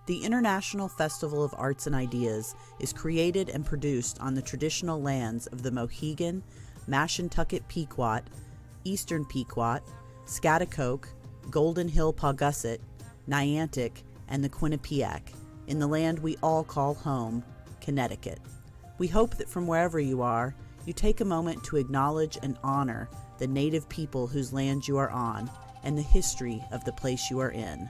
The International Festival of Arts and Ideas is created and produced on the traditional lands of the Mohegan, Mashantucket Pequot, Eastern Pequot, Schaghticoke, Golden Hill Paugussett, Niantic, and the Quinnipiac, in the land we all call home, Connecticut. We hope that from wherever you are, you take a moment to acknowledge and honor the Native people whose land you are on and the history of the place you are in.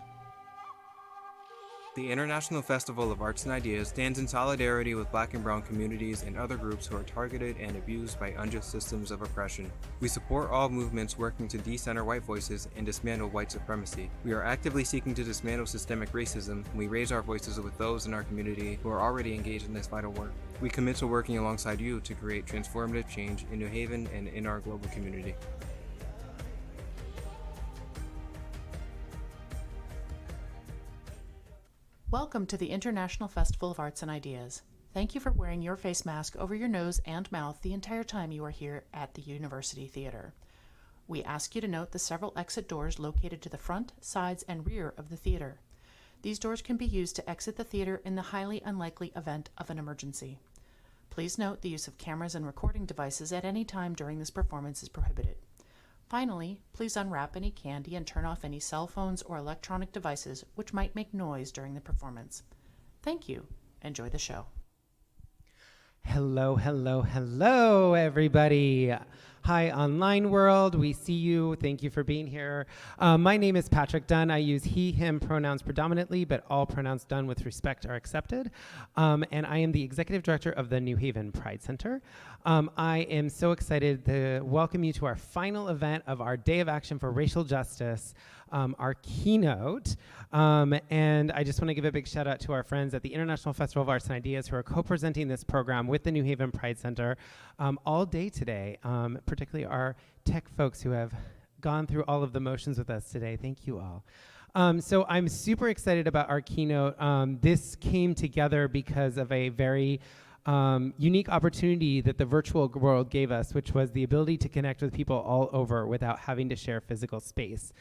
The International Festival of Arts and Ideas stands in solidarity with Black and Brown communities and other groups who are targeted and abused by unjust systems of oppression. We support all movements working to decenter white voices and dismantle white supremacy. We are actively seeking to dismantle systemic racism, and we raise our voices with those in our community who are already engaged in this vital work. We commit to working alongside you to create transformative change in New Haven and in our global community. Welcome to the International Festival of Arts and Ideas. Thank you for wearing your face mask over your nose and mouth the entire time you are here at the University Theater. We ask you to note the several exit doors located to the front, sides, and rear of the theater. These doors can be used to exit the theater in the highly unlikely event of an emergency. Please note the use of cameras and recording devices at any time during this performance is prohibited. Finally, please unwrap any candy and turn off any cell phones or electronic devices which might make noise during the performance. Thank you. Enjoy the show. Hello, hello, hello, everybody. Hi, online world. We see you. Thank you for being here. My name is Patrick Dunn. I use he, him pronouns predominantly, but all pronouns done with respect are accepted. And I am the executive director of the New Haven Pride Center. I am so excited to welcome you to our final event of our Day of Action for Racial Justice, our keynote. And I just want to give a big shout out to our friends at the International Festival of Arts and Ideas who are co-presenting this program with the New Haven Pride Center all day today, particularly our tech folks who have gone through all of the motions with us today. Thank you all. So I'm super excited about our keynote. This came together because of a very unique opportunity that the virtual world gave us, which was the ability to connect with people all over without having to share physical space.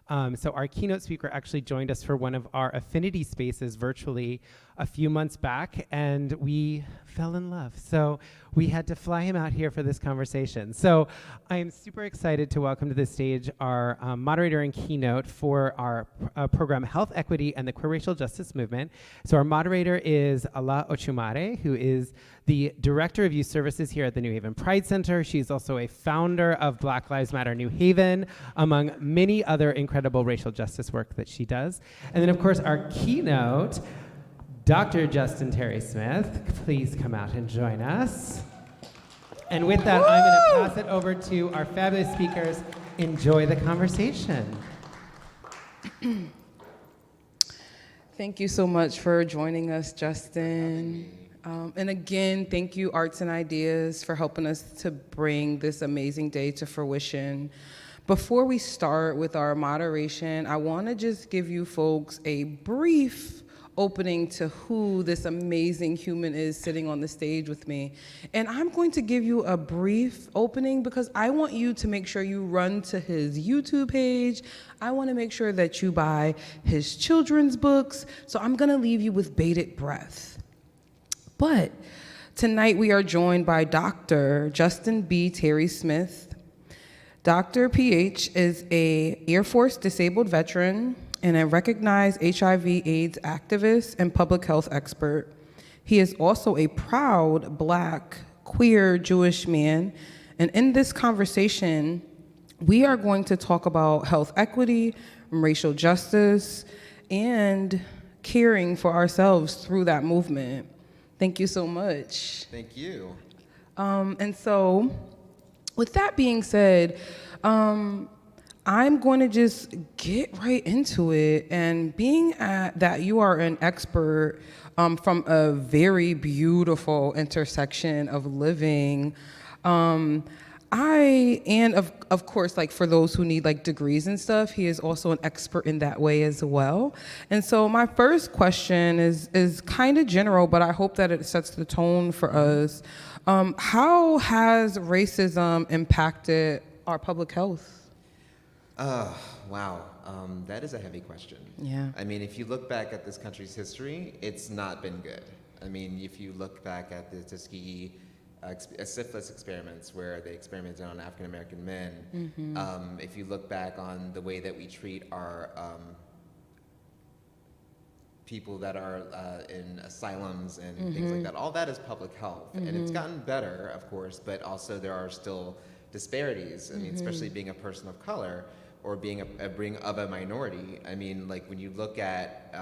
So our keynote speaker actually joined us for one of our affinity spaces virtually a few months back, and we fell in love. So we had to fly him out here for this conversation. So I am super excited to welcome to the stage our moderator and keynote for our program Health Equity and the Queer Racial Justice Movement. So our moderator is Ala Ochumare, who is the Director of Youth Services here at the New Haven Pride Center. She's also a founder of Black Lives Matter New Haven, among many other incredible racial justice work that she does. And then, of course, our keynote, Dr. Justin Terry Smith, please come out and join us. And with that, I'm going to pass it over to our fabulous speakers. Enjoy the conversation. Thank you so much for joining us, Justin. And again, thank you, Arts and Ideas, for helping us to bring this amazing day to fruition. Before we start with our moderation, I want to just give you folks a brief opening to who this amazing human is sitting on the stage with me. And I'm going to give you a brief opening because I want you to make sure you run to his YouTube page. I want to make sure that you buy his children's books. So I'm going to leave you with bated breath. But tonight we are joined by Dr. Justin B. Terry Smith. DrPH is an Air Force disabled veteran and a recognized HIV/AIDS activist and public health expert. He is also a proud Black, queer Jewish man. And in this conversation, we are going to talk about health equity, racial justice, and caring for ourselves through that movement. Thank you so much. Thank you. And so, with that being said, I'm going to just get right into it. And being that you are an expert from a very beautiful intersection of living, of course, like for those who need like degrees and stuff, he is also an expert in that way as well. And so my first question is kind of general, but I hope that it sets the tone for us. How has racism impacted our public health? Wow. That is a heavy question. Yeah. I mean, if you look back at this country's history, it's not been good. I mean, if you look back at the Tuskegee syphilis experiments where they experimented on African American men, if you look back on the way that we treat our people that are in asylums and things like that, all that is public health. And it's gotten better, of course, but also there are still disparities. I mean, especially being a person of color or being of a minority. I mean, like when you look at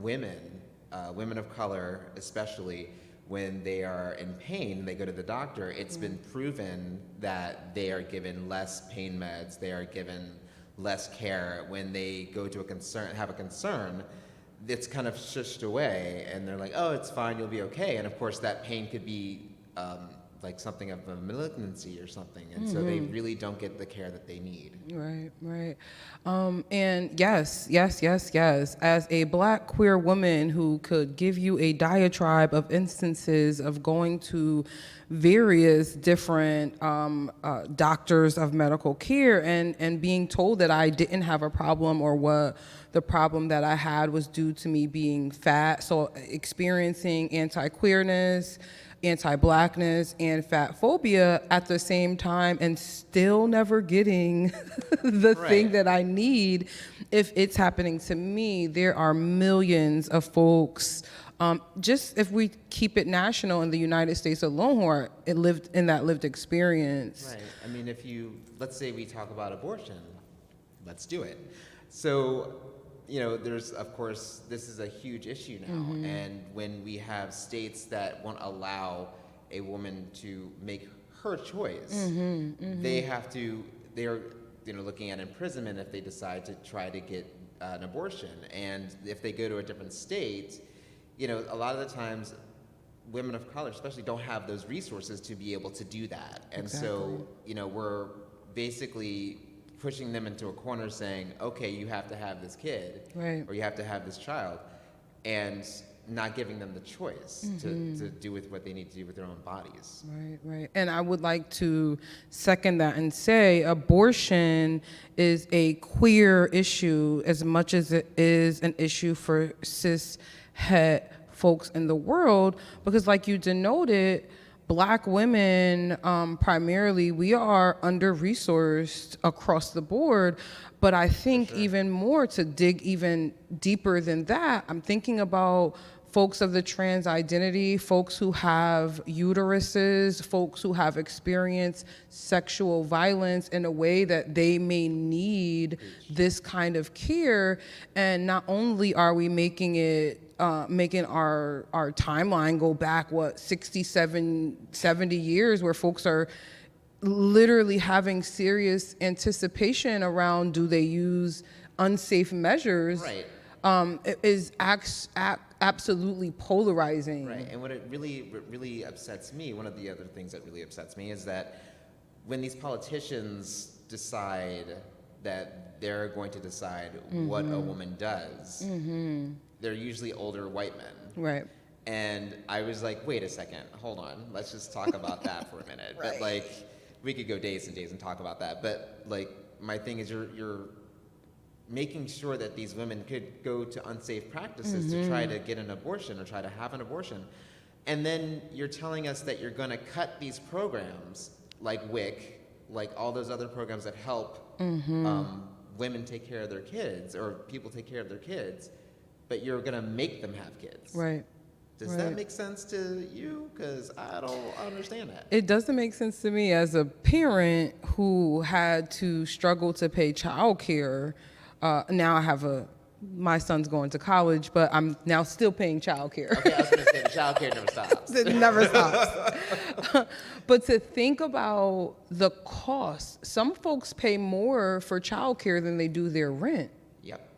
women of color especially, when they are in pain, they go to the doctor, it's been proven that they are given less pain meds, they are given less care. When they go to have a concern, it's kind of shushed away and they're like, oh, it's fine, you'll be okay. And of course that pain could be like something of a malignancy or something. And so they really don't get the care that they need. Right. And yes. As a Black queer woman who could give you a diatribe of instances of going to various different doctors of medical care and being told that I didn't have a problem or what the problem that I had was due to me being fat. So experiencing anti-queerness, anti-Blackness, and fat phobia at the same time and still never getting the thing that I need. If it's happening to me, there are millions of folks, just if we keep it national in the United States alone, who are lived in that lived experience. Right. I mean, let's say we talk about abortion, let's do it. So, there's, of course, this is a huge issue now. And when we have states that won't allow a woman to make her choice, they're looking at imprisonment if they decide to try to get an abortion. And if they go to a different state, a lot of the times women of color especially don't have those resources to be able to do that. And so, we're basically pushing them into a corner saying, okay, you have to have this kid, or you have to have this child, and not giving them the choice to do with what they need to do with their own bodies. Right. And I would like to second that and say abortion is a queer issue as much as it is an issue for cis het folks in the world, because like you denoted, Black women, primarily, we are under-resourced across the board, but I think even more to dig even deeper than that, I'm thinking about folks of the trans identity, folks who have uteruses, folks who have experienced sexual violence in a way that they may need this kind of care. And not only are we making our timeline go back, 67, 70 years, where folks are literally having serious anticipation around, do they use unsafe measures? Right. It is absolutely polarizing. Right, and what really upsets me, one of the other things that really upsets me is that when these politicians decide that they're going to decide what a woman does, they're usually older white men. Right. And I was like, wait a second, hold on, let's just talk about that for a minute. But like, we could go days and days and talk about that. But like, my thing is you're making sure that these women could go to unsafe practices to try to get an abortion or try to have an abortion. And then you're telling us that you're gonna cut these programs like WIC, like all those other programs that help women take care of their kids or people take care of their kids, but you're gonna make them have kids. Right. Does that make sense to you? Because I don't understand that. It doesn't make sense to me as a parent who had to struggle to pay childcare. Now I have my son's going to college, but I'm now still paying childcare. Okay, I was going to say the childcare never stops. It never stops. But to think about the cost, some folks pay more for childcare than they do their rent. Yep.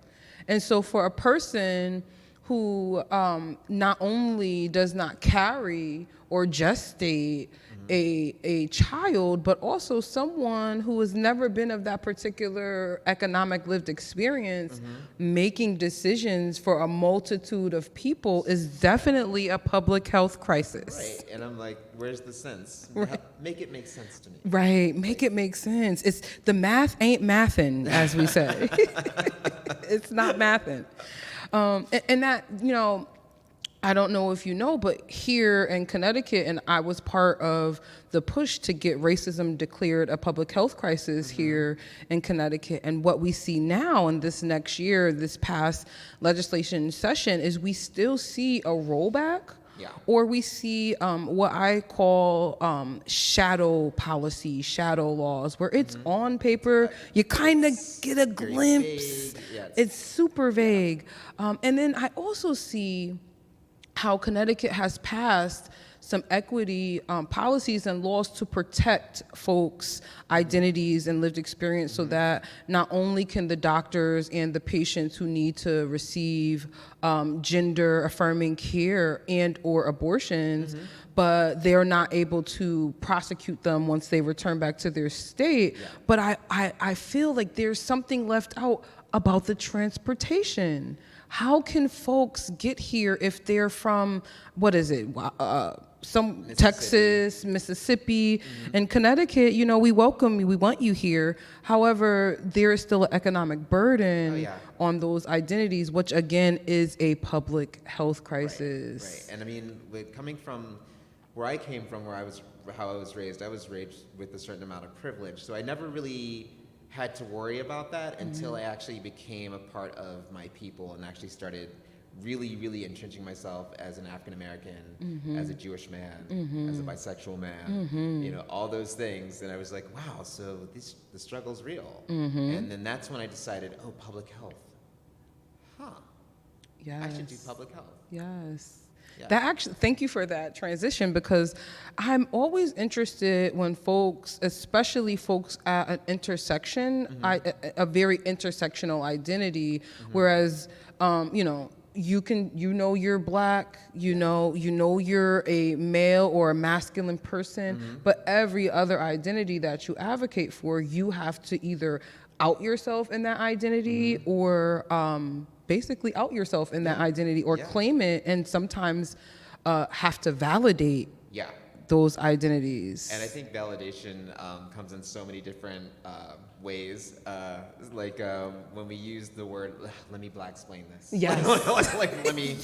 And so for a person who not only does not carry or gestate a child, but also someone who has never been of that particular economic lived experience, making decisions for a multitude of people is definitely a public health crisis. Right, and I'm like, where's the sense? Right. Make it make sense to me. Right, make it make sense. It's the math ain't mathin', as we say. It's not mathin'. And that, you know, I don't know if you know, but here in Connecticut, and I was part of the push to get racism declared a public health crisis here in Connecticut. And what we see now in this next year, this past legislation session, is we still see a rollback. Yeah. Or we see what I call shadow policy, shadow laws, where it's on paper, you kind of get a glimpse. Yeah, it's super vague. And then I also see how Connecticut has passed some equity policies and laws to protect folks' identities and lived experience, so that not only can the doctors and the patients who need to receive gender affirming care and or abortions, but they're not able to prosecute them once they return back to their state. Yeah. But I feel like there's something left out about the transportation. How can folks get here if they're from, what is it, some Mississippi. Texas, Mississippi, and Connecticut? You know, we welcome you, we want you here. However, there is still an economic burden on those identities, which again is a public health crisis. Right. And I mean, coming from where I came from, how I was raised with a certain amount of privilege. So I never really had to worry about that until I actually became a part of my people and actually started really, really entrenching myself as an African American, as a Jewish man, as a bisexual man, you know, all those things. And I was like, wow, so the struggle's real. And then that's when I decided, oh, public health. Yes. I should do public health. Yes. Yeah. That actually, thank you for that transition, because I'm always interested when folks, especially folks at an intersection, a very intersectional identity, whereas, you know, you know you're Black, you know you're a male or a masculine person, but every other identity that you advocate for, you have to either out yourself in that identity or basically out yourself in that identity, or claim it, and sometimes have to validate those identities. And I think validation comes in so many different ways. Like when we use the word, let me Black-splain this. Yes. Like, let me,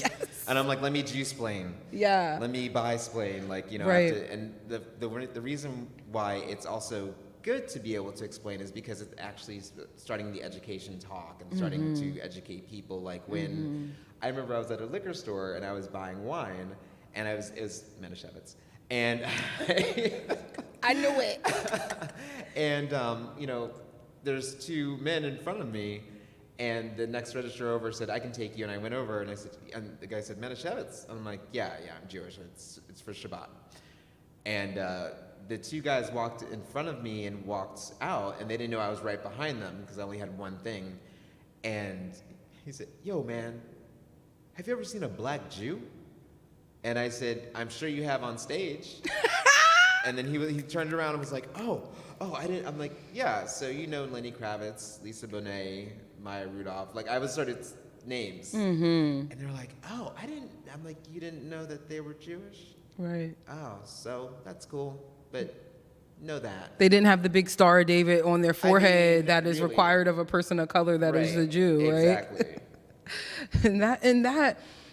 and I'm like, let me Jew-splain. Yeah. Let me bi-splain. Like, you know, right. And the reason why it's also good to be able to explain is because it's actually starting the education talk and starting to educate people. Like when I remember I was at a liquor store and I was buying wine, and it was Manischewitz, and I knew it. And you know, there's two men in front of me, and the next register over said, "I can take you." And I went over and I said, and the guy said, "Manischewitz." I'm like, yeah, I'm Jewish. It's for Shabbat. And the two guys walked in front of me and walked out, and they didn't know I was right behind them because I only had one thing. And he said, "Yo, man, have you ever seen a Black Jew?" And I said, "I'm sure you have on stage." And then he turned around and was like, oh, I didn't. I'm like, yeah, so you know Lenny Kravitz, Lisa Bonet, Maya Rudolph. Like, I was sort of names. And they're like, oh, I didn't. I'm like, you didn't know that they were Jewish? Right. Oh, so that's cool. But know that. They didn't have the big Star of David on their forehead that is really required of a person of color that is a Jew, right? Exactly.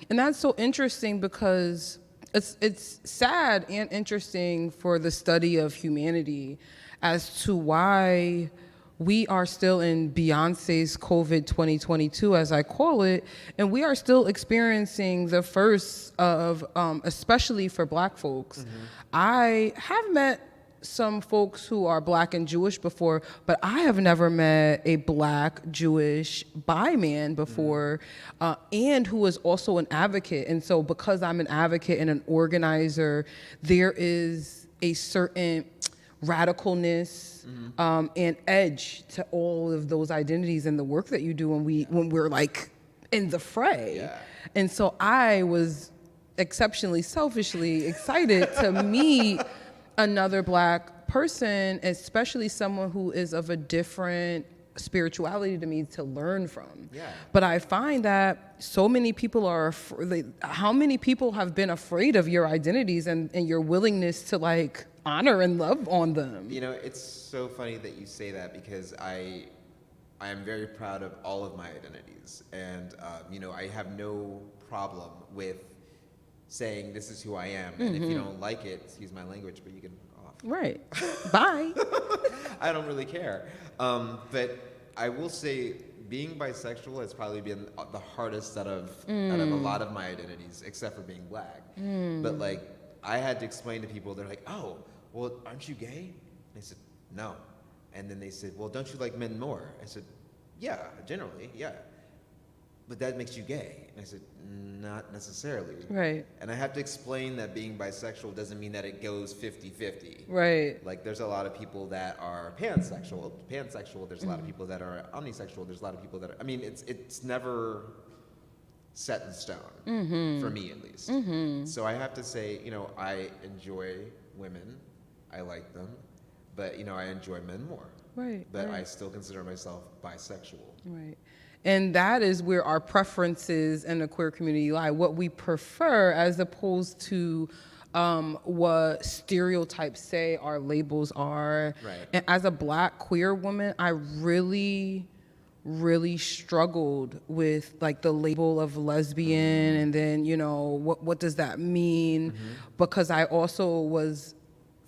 And that's so interesting, because it's sad and interesting for the study of humanity as to why we are still in Beyonce's COVID 2022, as I call it, and we are still experiencing the first of, especially for Black folks. I have met some folks who are Black and Jewish before, but I have never met a Black Jewish bi man before, and who is also an advocate. And so because I'm an advocate and an organizer, there is a certain radicalness and edge to all of those identities and the work that you do when we're like in the fray. Yeah. And so I was exceptionally selfishly excited to meet another Black person, especially someone who is of a different spirituality to me, to learn from. Yeah. But I find that so many people are, how many people have been afraid of your identities and your willingness to like honor and love on them? You know, it's so funny that you say that, because I am very proud of all of my identities. And, you know, I have no problem with saying this is who I am. And if you don't like it, excuse my language, but you can off. Right. Bye. I don't really care. But I will say being bisexual has probably been the hardest out of a lot of my identities, except for being Black. But like, I had to explain to people, they're like, oh, well, aren't you gay? And I said, no. And then they said, well, don't you like men more? I said, yeah, generally, yeah. But that makes you gay. And I said, not necessarily. Right. And I have to explain that being bisexual doesn't mean that it goes 50-50. Right. Like, there's a lot of people that are pansexual. There's a lot of people that are omnisexual. There's a lot of people that are, I mean, it's never set in stone, for me at least. So I have to say, you know, I enjoy women. I like them. But, you know, I enjoy men more. Right. But right. I still consider myself bisexual. Right. And that is where our preferences in the queer community lie, what we prefer, as opposed to what stereotypes say our labels are. Right. And as a Black queer woman, I really struggled with like the label of lesbian, and then, you know, what does that mean? Because I also was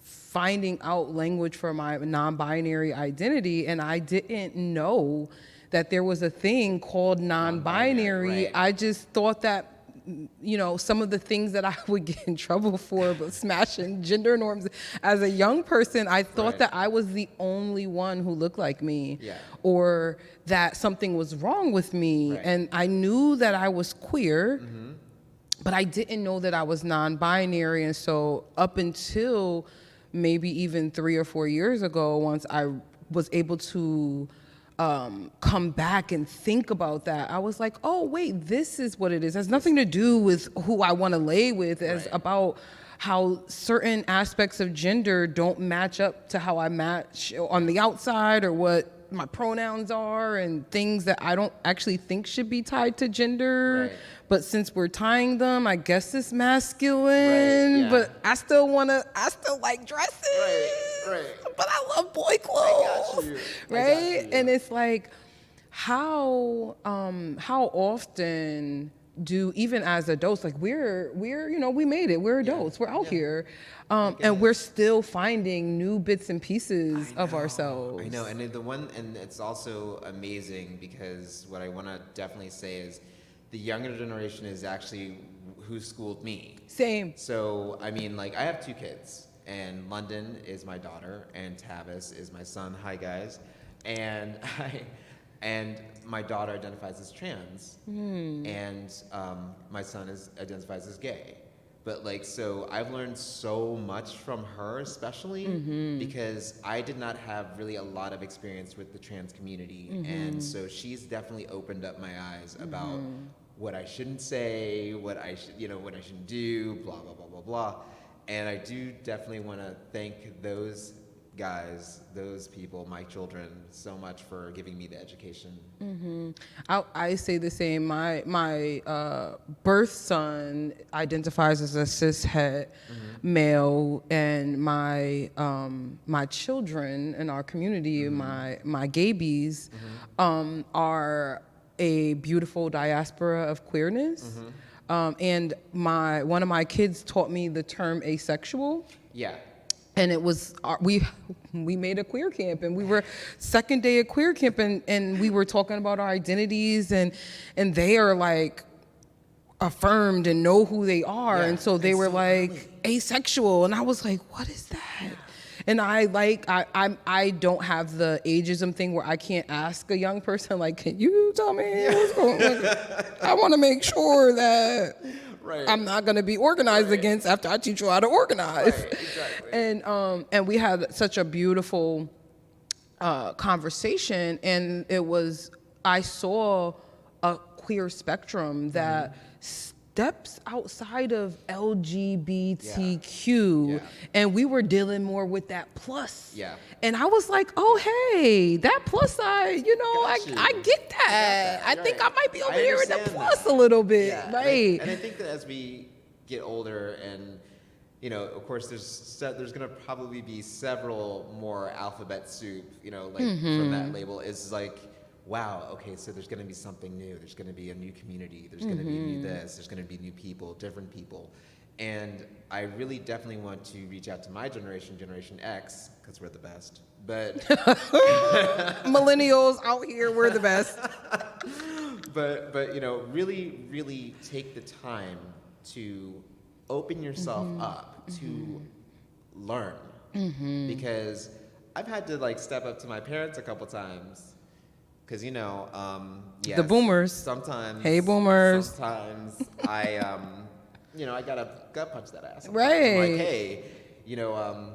finding out language for my non-binary identity, and I didn't know that there was a thing called non-binary. Right. I just thought that, you know, some of the things that I would get in trouble for, but smashing gender norms as a young person, I thought that I was the only one who looked like me, or that something was wrong with me. And I knew that I was queer, but I didn't know that I was non-binary. And so up until maybe even 3 or 4 years ago, once I was able to come back and think about that, I was like, oh, wait, this is what it is. It has nothing to do with who I want to lay with, as about how certain aspects of gender don't match up to how I match on the outside, or what my pronouns are, and things that I don't actually think should be tied to gender. Right. But since we're tying them, I guess it's masculine. Right, yeah. But I still like dresses. Right. But I love boy clothes. I got you. Right? And it's like, how often do, even as adults, like we're you know, we made it, we're adults, we're out here, and we're still finding new bits and pieces of ourselves. I know, and it's also amazing, because what I want to definitely say is the younger generation is actually who schooled me. Same. So, I mean, like, I have 2 kids, and London is my daughter, and Tavis is my son. Hi, guys. And my daughter identifies as trans, and my son identifies as gay. But like, so I've learned so much from her, especially because I did not have really a lot of experience with the trans community. And so she's definitely opened up my eyes about what I shouldn't say, what I shouldn't do, blah, blah, blah, blah, blah. And I do definitely want to thank those guys, those people, my children, so much for giving me the education. I say the same. My birth son identifies as a cis-het male, and my children in our community, my gaybies, are a beautiful diaspora of queerness. And one of my kids taught me the term asexual. Yeah. And it was, we made a queer camp, and we were second day of queer camp, and we were talking about our identities, and they are like affirmed and know who they are. Yeah, and so they were like early. Asexual. And I was like, what is that? And I don't have the ageism thing where I can't ask a young person, like, can you tell me what's going on? Like, I want to make sure that I'm not going to be organized against after I teach you how to organize. Right, exactly. And we had such a beautiful conversation, and I saw a queer spectrum that steps outside of LGBTQ, and we were dealing more with that plus. Yeah. And I was like, oh, hey, that plus side, you know, I get that. I think I might be over here in the plus a little bit, right? And I think that as we get older and, you know, of course, there's going to probably be several more alphabet soup, you know, like from that label is like, wow, okay, so there's going to be something new. There's going to be a new community. There's going to be new this. There's going to be new people, different people. And I really definitely want to reach out to my generation, Generation X, because we're the best. But millennials out here, we're the best. But you know, really, really take the time to open yourself up to learn. Because I've had to like step up to my parents a couple times. Because, you know, yes, the boomers. Sometimes. Hey, boomers. Sometimes I, you know, I gotta gut punch that ass. Right. I'm like, hey, you know,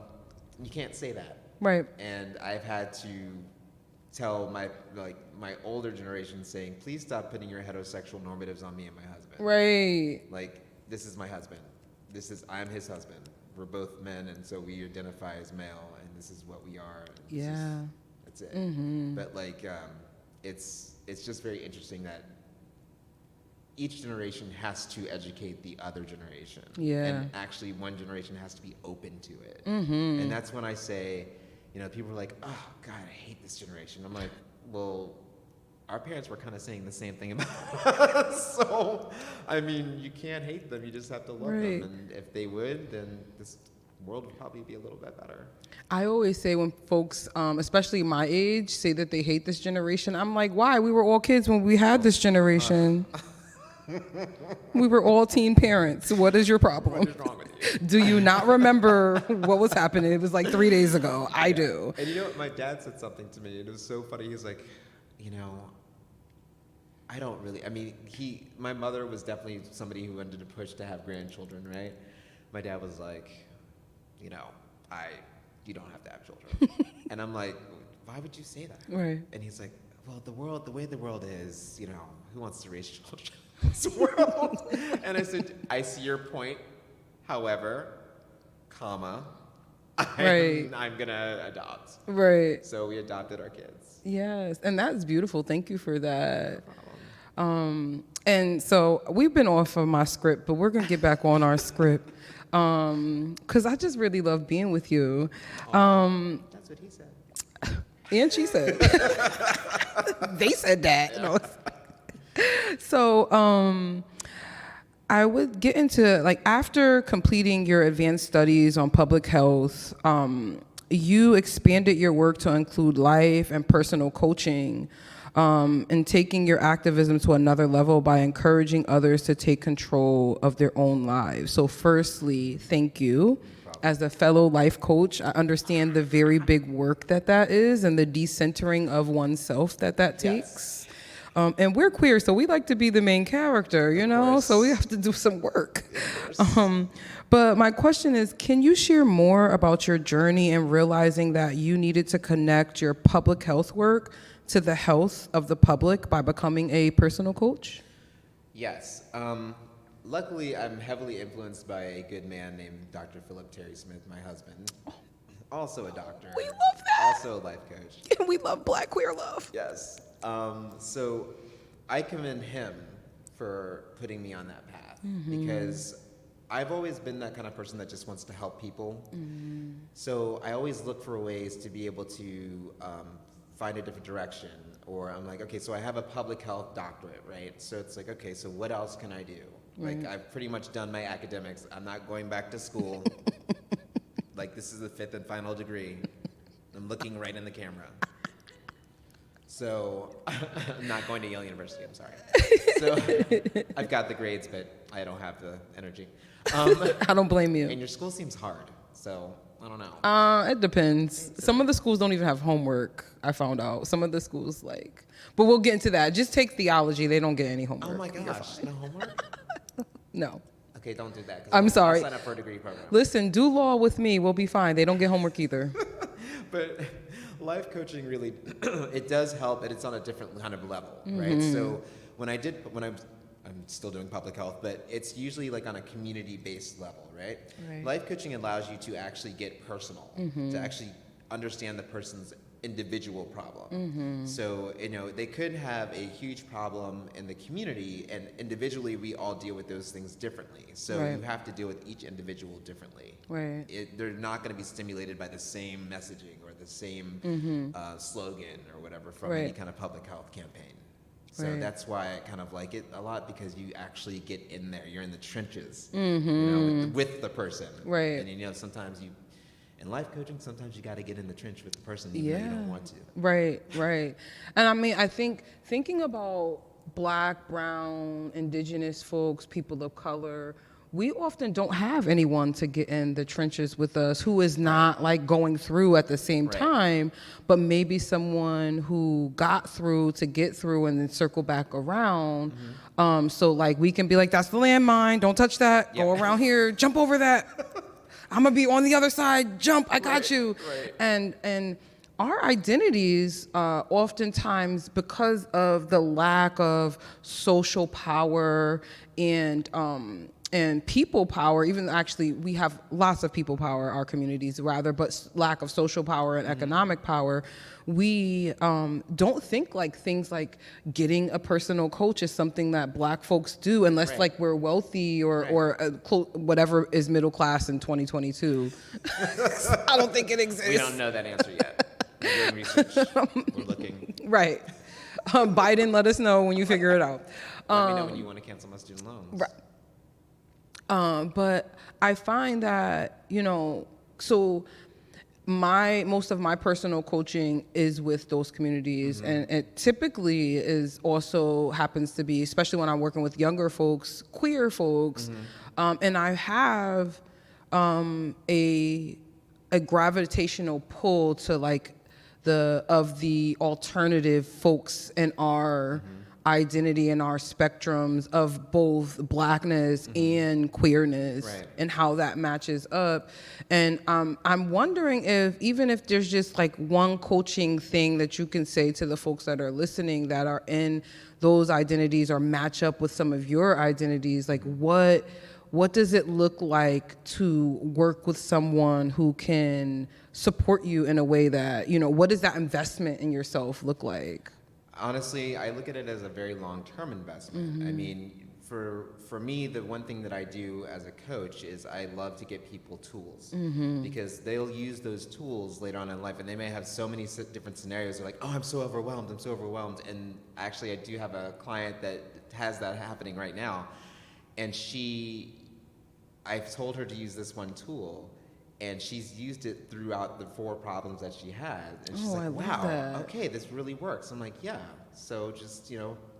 you can't say that. Right. And I've had to tell my older generation saying, please stop putting your heterosexual normatives on me and my husband. Right. Like, this is my husband. I'm his husband. We're both men, and so we identify as male, and this is what we are. That's it. But like, it's just very interesting that each generation has to educate the other generation. And actually one generation has to be open to it. And that's when I say, you know, people are like, oh God, I hate this generation. I'm like, well, our parents were kind of saying the same thing about us. So, I mean, you can't hate them, you just have to love them. And if they would, then this world would probably be a little bit better. I always say when folks, especially my age, say that they hate this generation, I'm like, why? We were all kids when we had this generation. We were all teen parents. What is your problem? What is wrong with you? Do you not remember what was happening? It was like 3 days ago. I do. And you know what? My dad said something to me. It was so funny. He was like, you know, I don't really, I mean, my mother was definitely somebody who wanted to push to have grandchildren, right? My dad was like, you know, you don't have to have children. And I'm like, why would you say that? Right. And he's like, well, the way the world is, you know, who wants to raise children in this world? And I said, I see your point. However, I'm gonna adopt. Right. So we adopted our kids. Yes, and that's beautiful. Thank you for that. And so we've been off of my script, but we're gonna get back on our script. Because I just really love being with you. That's what he said. And she said. They said that. Yeah. No. So I would get into, like, after completing your advanced studies on public health, you expanded your work to include life and personal coaching, and taking your activism to another level by encouraging others to take control of their own lives. So firstly, thank you. As a fellow life coach, I understand the very big work that is and the decentering of oneself that takes. Yes. And we're queer, so we like to be the main character, you know? So we have to do some work. But my question is, can you share more about your journey in realizing that you needed to connect your public health work to the health of the public by becoming a personal coach? Yes. Luckily, I'm heavily influenced by a good man named Dr. Philip Terry Smith, my husband. Also a doctor. We love that. Also a life coach. And we love Black queer love. Yes. So I commend him for putting me on that path, because I've always been that kind of person that just wants to help people. So I always look for ways to be able to find a different direction. Or I'm like, okay, so I have a public health doctorate, right? So it's like, okay, so what else can I do? Like, I've pretty much done my academics. I'm not going back to school. Like, this is the 5th and final degree. I'm looking right in the camera. So, I'm not going to Yale University, I'm sorry. So, I've got the grades, but I don't have the energy. I don't blame you. And your school seems hard, so I don't know. It depends. Some of the schools don't even have homework, I found out. Some of the schools, like, but we'll get into that. Just take theology, they don't get any homework. Oh my gosh, no homework? No. Okay, don't do that. I'm sorry. I'll sign up for a degree program. Listen, do law with me, we'll be fine. They don't get homework either. But life coaching really, it does help, and it's on a different kind of level, right? So I'm still doing public health, but it's usually like on a community-based level, right? Right. Life coaching allows you to actually get personal, to actually understand the person's individual problem. So, they could have a huge problem in the community, and individually we all deal with those things differently. So Right. you have to deal with each individual differently. Right. They're not going to be stimulated by the same messaging or the same slogan or whatever from any Right. kind of public health campaign. So Right. that's why I kind of like it a lot, because you actually get in there. You're in the trenches, with the person. Right. And sometimes in life coaching, sometimes you got to get in the trench with the person even though you don't want to. Right. And I mean, I think thinking about Black, brown, indigenous folks, people of color, we often don't have anyone to get in the trenches with us who is not like going through at the same time, but maybe someone who got through to get through and then circle back around. So like we can be like, that's the landmine, don't touch that, go around here, jump over that. I'm gonna be on the other side, jump, I got you. Right. And our identities, oftentimes because of the lack of social power and people power, even actually we have lots of people power, our communities rather, but lack of social power and economic power, we don't think like things like getting a personal coach is something that Black folks do unless like we're wealthy or whatever is middle class in 2022. I don't think it exists. We don't know that answer yet. We're doing research. We're looking. Right. Biden, let us know when you figure it out. Let me know when you want to cancel my student loans. Right. But I find that, so most of my personal coaching is with those communities, and it typically happens to be, especially when I'm working with younger folks, queer folks, and I have a gravitational pull to like the alternative folks in our identity and our spectrums of both Blackness and queerness, and how that matches up. And I'm wondering even if there's just like one coaching thing that you can say to the folks that are listening that are in those identities or match up with some of your identities, like what does it look like to work with someone who can support you in a way that, what does that investment in yourself look like? Honestly, I look at it as a very long-term investment. I mean, for me, the one thing that I do as a coach is I love to get people tools, because they'll use those tools later on in life, and they may have so many different scenarios. They're like, oh, I'm so overwhelmed. And actually, I do have a client that has that happening right now. And I've told her to use this one tool, and she's used it throughout the 4 problems that she had. And she's like, wow, okay, this really works. I'm like, yeah. So just,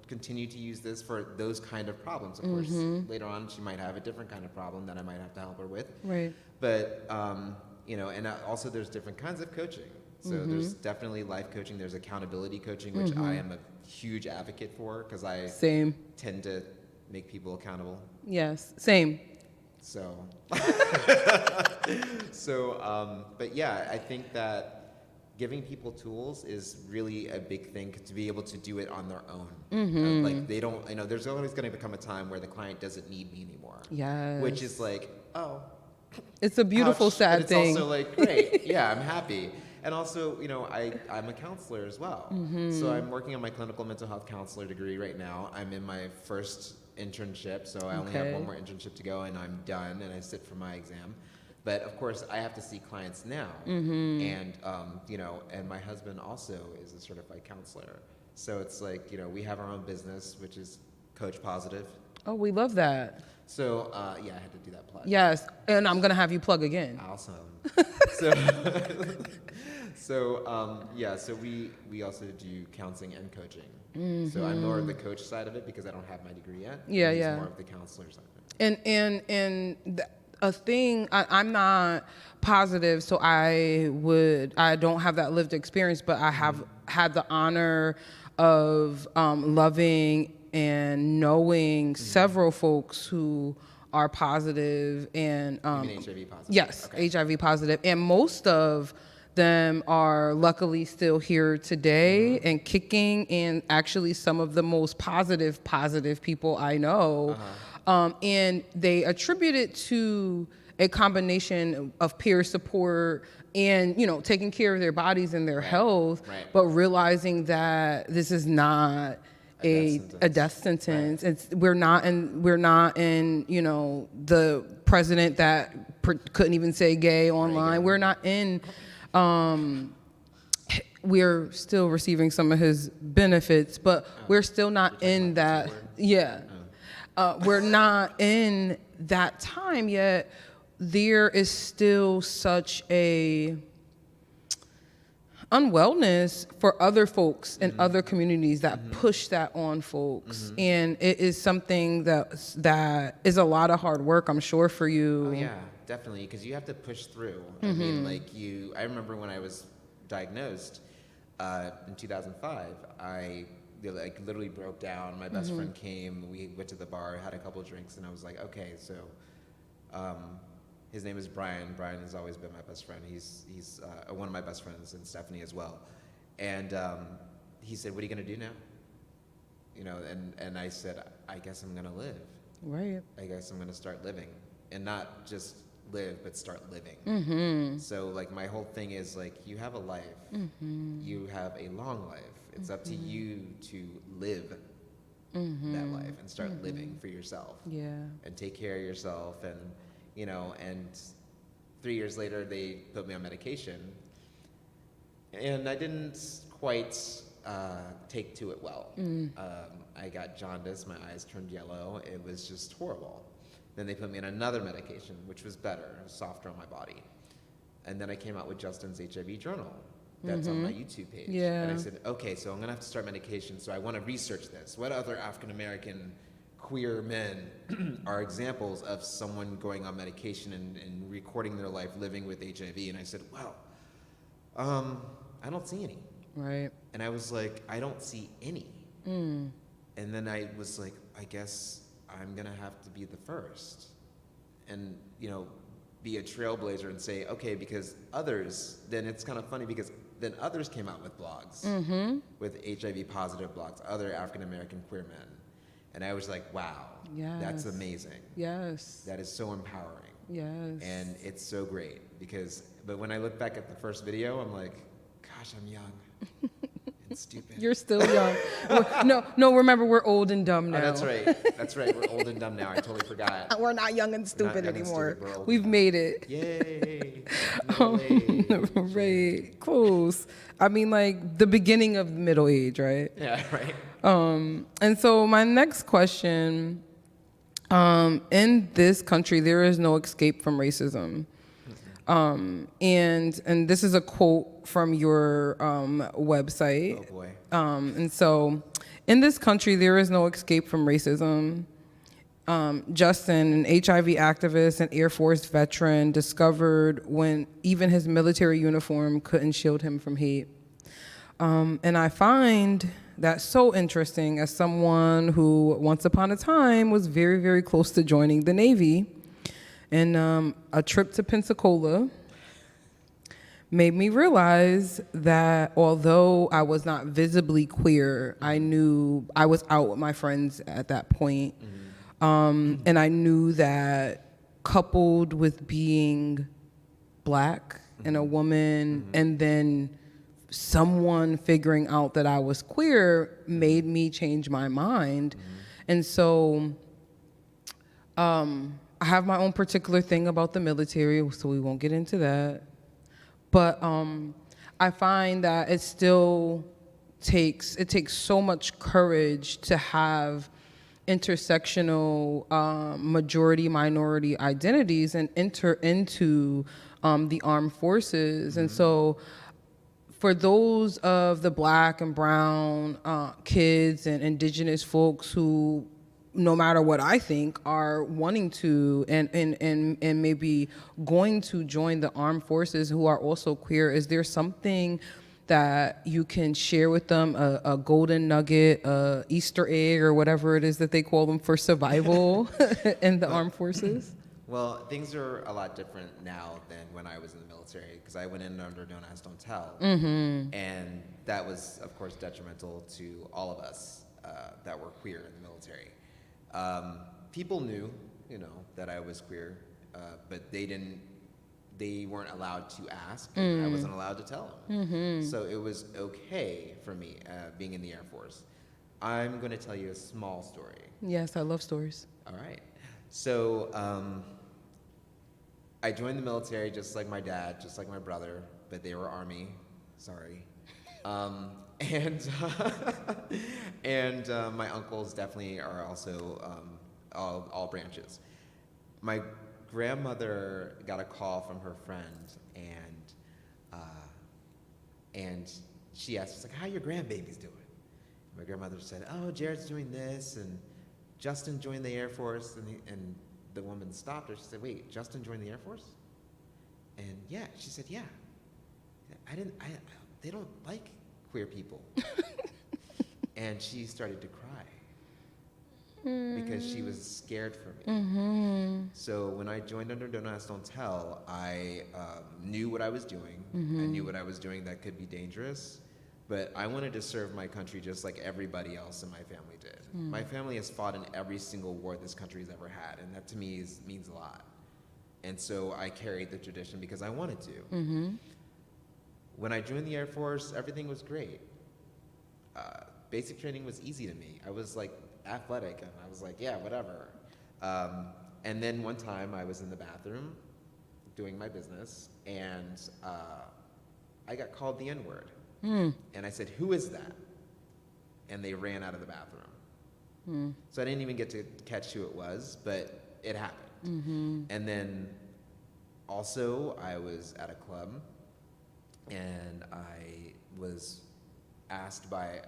continue to use this for those kind of problems. Of course, later on she might have a different kind of problem that I might have to help her with. Right. But, and also there's different kinds of coaching. So there's definitely life coaching. There's accountability coaching, which I am a huge advocate for, because I tend to make people accountable. Yes, same. So, but yeah, I think that giving people tools is really a big thing, to be able to do it on their own. Like they don't, there's always going to become a time where the client doesn't need me anymore. Yes. Which is like, oh. It's a beautiful, sad thing. It's also like, great, yeah, I'm happy. And also, I'm a counselor as well. So I'm working on my clinical mental health counselor degree right now. I'm in my first internship, so I only have one more internship to go, and I'm done, and I sit for my exam. But of course, I have to see clients now, and and my husband also is a certified counselor. So it's like, we have our own business, which is Coach Positive. Oh, we love that. So yeah, I had to do that plug. Yes, and I'm gonna have you plug again. Awesome. So we also do counseling and coaching. So I'm more of the coach side of it because I don't have my degree yet. He's more of the counselor side of it. And a thing, I'm not positive, so I don't have that lived experience, but I have had the honor of loving and knowing several folks who are positive and you mean HIV positive? Yes, okay. HIV positive, and most of them are luckily still here today and kicking, and actually some of the most positive people I know. And they attribute it to a combination of peer support and, taking care of their bodies and their health, but realizing that this is not a death sentence. We're not in the president that couldn't even say gay online. We're not in. We're still receiving some of his benefits, but we're still not in that. Yeah, we're not in that time yet. There is still such a unwellness for other folks in other communities that push that on folks, and it is something that is a lot of hard work, I'm sure, for you. Oh yeah, definitely, because you have to push through. I mean, I remember when I was diagnosed in 2005, I literally broke down. My best friend came, we went to the bar, had a couple drinks, and I was like, okay, so his name is Brian. Brian has always been my best friend. He's one of my best friends, and Stephanie as well. And he said, "What are you gonna do now?" And I said, "I guess I'm gonna live. Right. I guess I'm gonna start living, and not just live, but start living." So my whole thing is you have a life. You have a long life. It's up to you to live that life and start living for yourself. Yeah. And take care of yourself, and and 3 years later, they put me on medication, and I didn't quite take to it well. I got jaundice, my eyes turned yellow, it was just horrible. Then they put me on another medication, which was better, softer on my body. And then I came out with Justin's HIV journal. That's on my YouTube page. Yeah. And I said, okay, so I'm gonna have to start medication, so I wanna research this. What other African-American queer men are examples of someone going on medication and recording their life living with HIV? And I said, wow, I don't see any. Right. And I was like, I don't see any. And then I was like, I guess I'm gonna have to be the first, and be a trailblazer and say, okay, because others, then it's kind of funny because then others came out with blogs, with HIV positive blogs, other African American queer men. And I was like, wow, that's amazing. Yes. That is so empowering. Yes. And it's so great but when I look back at the first video, I'm like, gosh, I'm young and stupid. You're still young. No, remember, we're old and dumb now. Oh, that's right. That's right. We're old and dumb now. I totally forgot. We're not young and stupid anymore. We've made it. Yay. Right. Close. I mean, the beginning of middle age, right? Yeah, right. And so my next question, in this country, there is no escape from racism. And this is a quote from your website. Oh boy. And so, in this country, there is no escape from racism. Justin, an HIV activist and Air Force veteran, discovered when even his military uniform couldn't shield him from hate. And I find that so interesting as someone who once upon a time was very, very close to joining the Navy. And a trip to Pensacola made me realize that although I was not visibly queer, I knew I was out with my friends at that point. And I knew that coupled with being Black and a woman, and then someone figuring out that I was queer made me change my mind. And so I have my own particular thing about the military, so we won't get into that. But I find that it still takes so much courage to have intersectional majority minority identities and enter into the armed forces. And so for those of the Black and brown kids and indigenous folks who, no matter what I think, are wanting to and maybe going to join the armed forces who are also queer, is there something that you can share with them, a golden nugget, a Easter egg, or whatever it is that they call them for survival in the armed forces? Well, things are a lot different now than when I was in the military, because I went in under Don't Ask, Don't Tell. And that was, of course, detrimental to all of us that were queer in the military. People knew, that I was queer, but they weren't allowed to ask, and I wasn't allowed to tell them. So it was okay for me being in the Air Force. I'm going to tell you a small story. Yes, I love stories. All right. So I joined the military just like my dad, just like my brother, but they were Army. Sorry. And my uncles definitely are also all branches. My grandmother got a call from her friend, and she asked, like, how your grandbabies doing? My grandmother said, oh, Jared's doing this, and Justin joined the Air Force, and the woman stopped her. She said, wait, Justin joined the Air Force? And yeah, she said, yeah. They don't like queer people. And she started to cry because she was scared for me. So when I joined under Don't Ask, Don't Tell, I knew what I was doing. I knew what I was doing that could be dangerous. But I wanted to serve my country just like everybody else in my family did. My family has fought in every single war this country has ever had, and that to me means a lot. And so I carried the tradition because I wanted to. When I joined the Air Force, everything was great. Basic training was easy to me. I was like athletic, and I was like, yeah, whatever. And then one time I was in the bathroom doing my business, and I got called the N-word. And I said, who is that? And they ran out of the bathroom. So I didn't even get to catch who it was, but it happened. And then also I was at a club, and I was asked by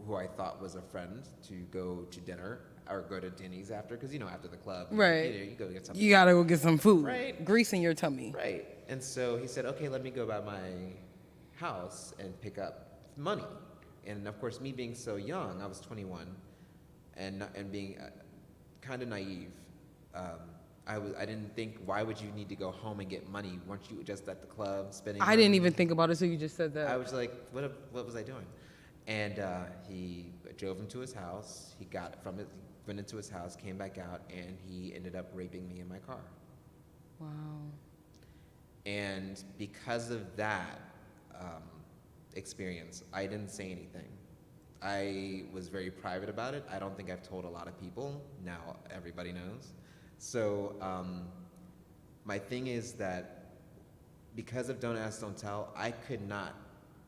who I thought was a friend to go to dinner or go to Denny's after, because after the club, you go get something. You gotta go get some food. Right. Grease in your tummy. Right. And so he said, okay, let me go by my house and pick up money. And of course, me being so young, I was 21, and being kind of naive, I didn't think, why would you need to go home and get money? Weren't you just at the club spending money? I didn't even think about it, so you just said that. I was like, what was I doing? And he drove him to his house. He went into his house, came back out, and he ended up raping me in my car. Wow. And because of that experience, I didn't say anything. I was very private about it. I don't think I've told a lot of people. Now everybody knows. So my thing is that because of Don't Ask, Don't Tell, I could not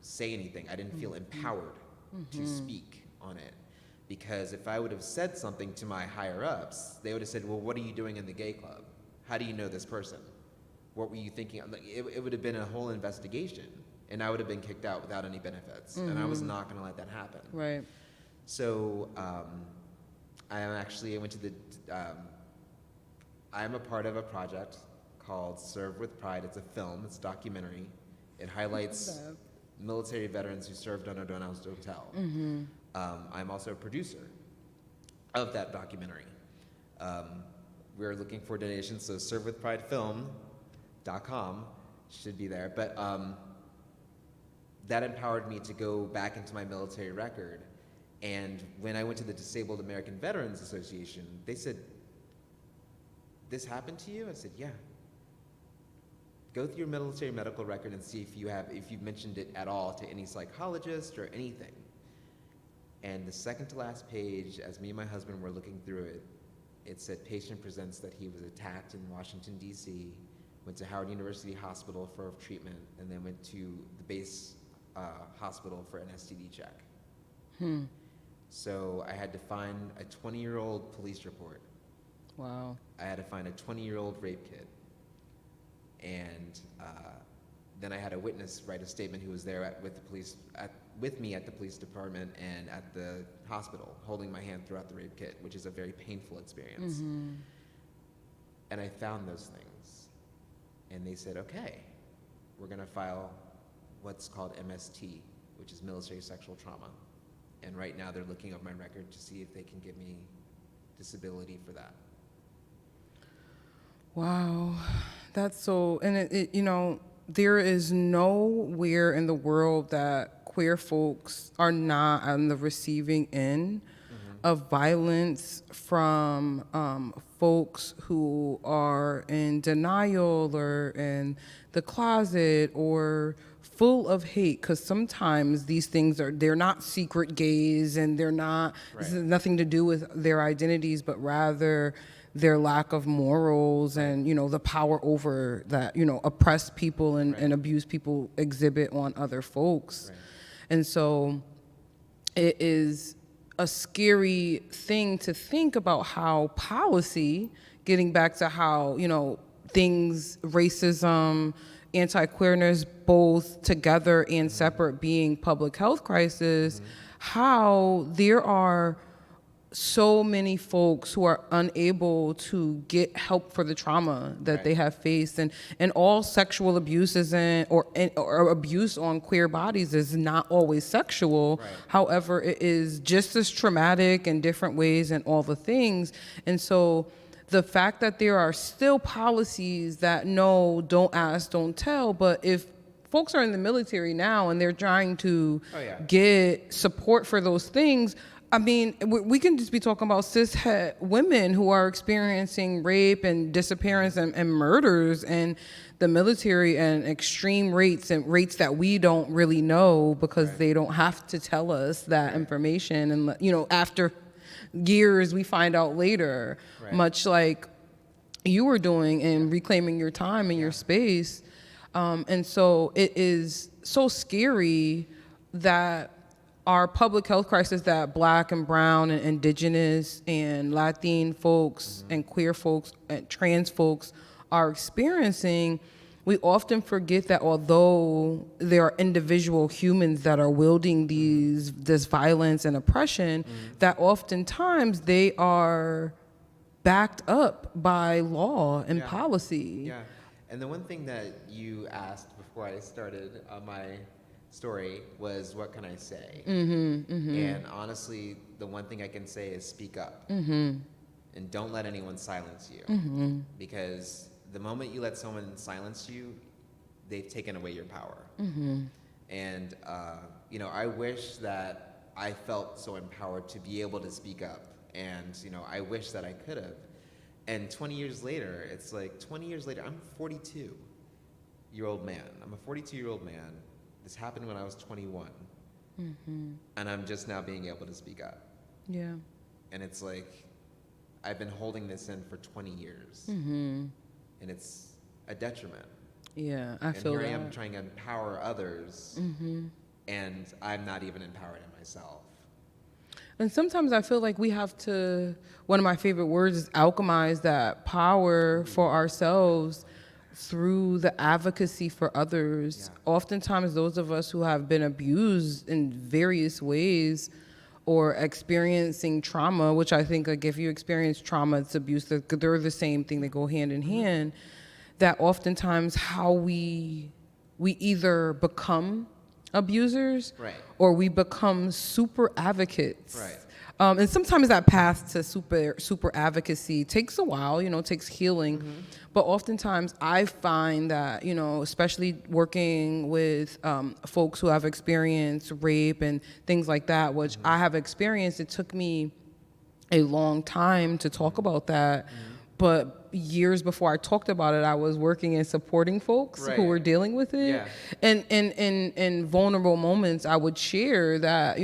say anything. I didn't feel empowered to speak on it. Because if I would have said something to my higher-ups, they would have said, well, what are you doing in the gay club? How do you know this person? What were you thinking? It would have been a whole investigation, and I would have been kicked out without any benefits, and I was not going to let that happen. Right. So I went to the, I'm a part of a project called Serve with Pride. It's a film, it's a documentary. It highlights military veterans who served under Don't Ask, Don't Tell. I'm also a producer of that documentary. We're looking for donations, so servewithpridefilm.com should be there. But that empowered me to go back into my military record. And when I went to the Disabled American Veterans Association, they said, this happened to you? I said, yeah. Go through your military medical record and see if you've mentioned it at all to any psychologist or anything. And the second to last page, as me and my husband were looking through it, it said patient presents that he was attacked in Washington, D.C., went to Howard University Hospital for treatment, and then went to the base hospital for an STD check. So I had to find a 20-year-old police report. Wow. I had to find a 20-year-old rape kit. And then I had a witness write a statement who was there with me at the police department and at the hospital, holding my hand throughout the rape kit, which is a very painful experience. And I found those things. And they said, okay, we're going to file what's called MST, which is military sexual trauma. And right now they're looking at my record to see if they can give me disability for that. Wow, that's so, and there is nowhere in the world that queer folks are not on the receiving end of violence from folks who are in denial or in the closet or full of hate, because sometimes these things they're not secret gays, and they're not, this has nothing to do with their identities, but rather their lack of morals and, the power over that, oppressed people and abused people exhibit on other folks. And so it is a scary thing to think about how policy, getting back to how, things, racism, anti-queerness, both together and separate being public health crisis, how there are so many folks who are unable to get help for the trauma that they have faced, and all sexual abuse isn't, or abuse on queer bodies is not always sexual. However, it is just as traumatic in different ways and all the things. And so the fact that there are still policies that no, don't ask, don't tell, but if folks are in the military now and they're trying to get support for those things, I mean, we can just be talking about cishet women who are experiencing rape and disappearance and murders in the military, and extreme rates, and rates that we don't really know because they don't have to tell us that information. And, after years, we find out later, much like you were doing in reclaiming your time and your space. And so it is so scary that our public health crisis that Black and brown and indigenous and Latin folks and queer folks and trans folks are experiencing, we often forget that although there are individual humans that are wielding this violence and oppression, that oftentimes they are backed up by law and policy. Yeah, and the one thing that you asked before I started my story was, what can I say? And honestly, the one thing I can say is speak up. And don't let anyone silence you. Because the moment you let someone silence you, they've taken away your power. And, I wish that I felt so empowered to be able to speak up. And, I wish that I could have. And 20 years later, it's like 20 years later, I'm a 42-year-old man. I'm a 42-year-old man. This happened when I was 21, and I'm just now being able to speak up. Yeah. And it's like, I've been holding this in for 20 years, and it's a detriment. Yeah, I feel that. And here I am trying to empower others, and I'm not even empowered in myself. And sometimes I feel like we have to, one of my favorite words is alchemize that power for ourselves through the advocacy for others. Oftentimes those of us who have been abused in various ways or experiencing trauma, which I think, like, if you experience trauma, it's abuse, they're the same thing, they go hand in hand, that oftentimes how we either become abusers or we become super advocates. And sometimes that path to super advocacy takes a while, takes healing. But oftentimes I find that, especially working with folks who have experienced rape and things like that, which I have experienced, it took me a long time to talk about that. But years before I talked about it, I was working and supporting folks who were dealing with it. And in vulnerable moments, I would share that,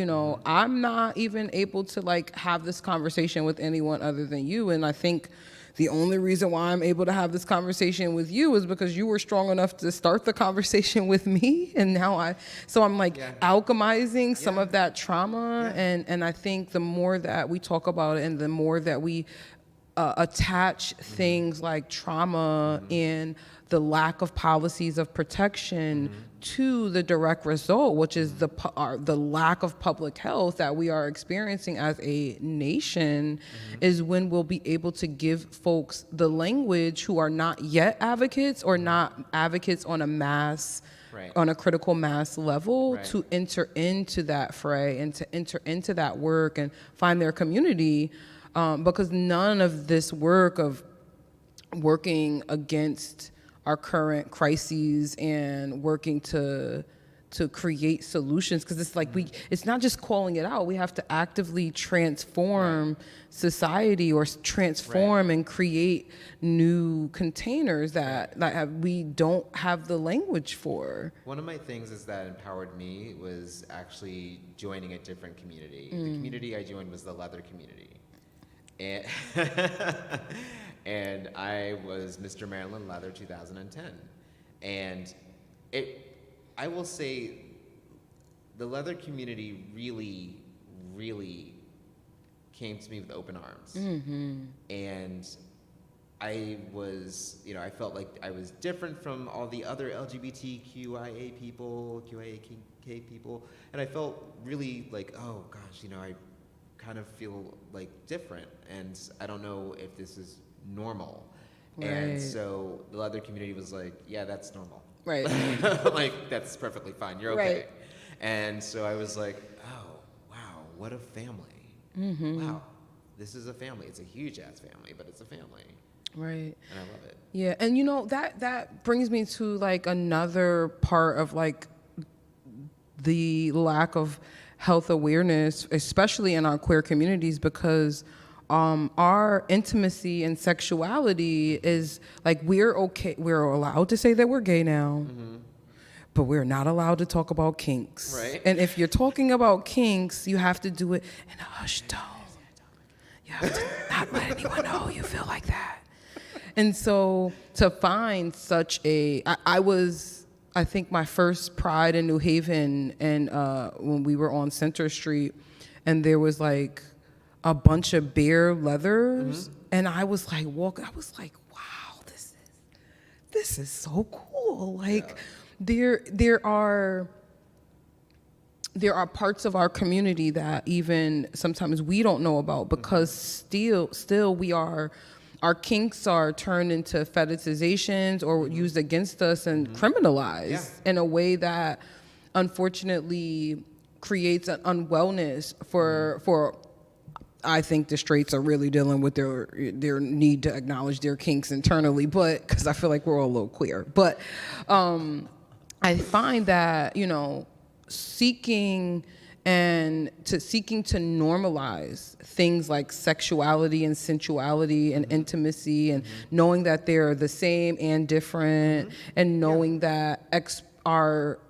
I'm not even able to have this conversation with anyone other than you. And I think the only reason why I'm able to have this conversation with you is because you were strong enough to start the conversation with me. And now I'm alchemizing some of that trauma. And I think the more that we talk about it and the more that we attach things like trauma and the lack of policies of protection to the direct result, which is the lack of public health that we are experiencing as a nation, is when we'll be able to give folks the language who are not yet advocates or not advocates on a mass, on a critical mass level, to enter into that fray and to enter into that work and find their community. Because none of this work of working against our current crises and working to create solutions, because it's like it's not just calling it out. We have to actively transform society, or transform and create new containers that we don't have the language for. One of my things is that empowered me was actually joining a different community. The community I joined was the leather community. And, and I was Mr. Maryland Leather 2010. And I will say the leather community really, really came to me with open arms. And I was, I felt like I was different from all the other LGBTQIA people, QIAK people, and I felt really like, oh gosh, I kind of feel like different, and I don't know if this is normal. Right. And so the leather community was like, yeah, that's normal. Right. Like, that's perfectly fine. You're okay. Right. And so I was like, oh, wow, what a family. Wow, this is a family. It's a huge ass family, but it's a family. Right. And I love it. Yeah, and that brings me to like another part of like the lack of health awareness, especially in our queer communities, because our intimacy and sexuality is like, we're allowed to say that we're gay now, but we're not allowed to talk about kinks. Right. And if you're talking about kinks, you have to do it in a hushed tone. You have to not let anyone know you feel like that. And so to find such I think my first Pride in New Haven, and when we were on Center Street, and there was like a bunch of bare leathers, and I was like wow, this is so cool. Like there are parts of our community that even sometimes we don't know about, because still our kinks are turned into fetishizations or used against us and criminalized in a way that unfortunately creates an unwellness for I think the straights are really dealing with their need to acknowledge their kinks internally, but because I feel like we're all a little queer. But I find that, seeking to normalize things like sexuality and sensuality and intimacy, and knowing that they're the same and different, and knowing that our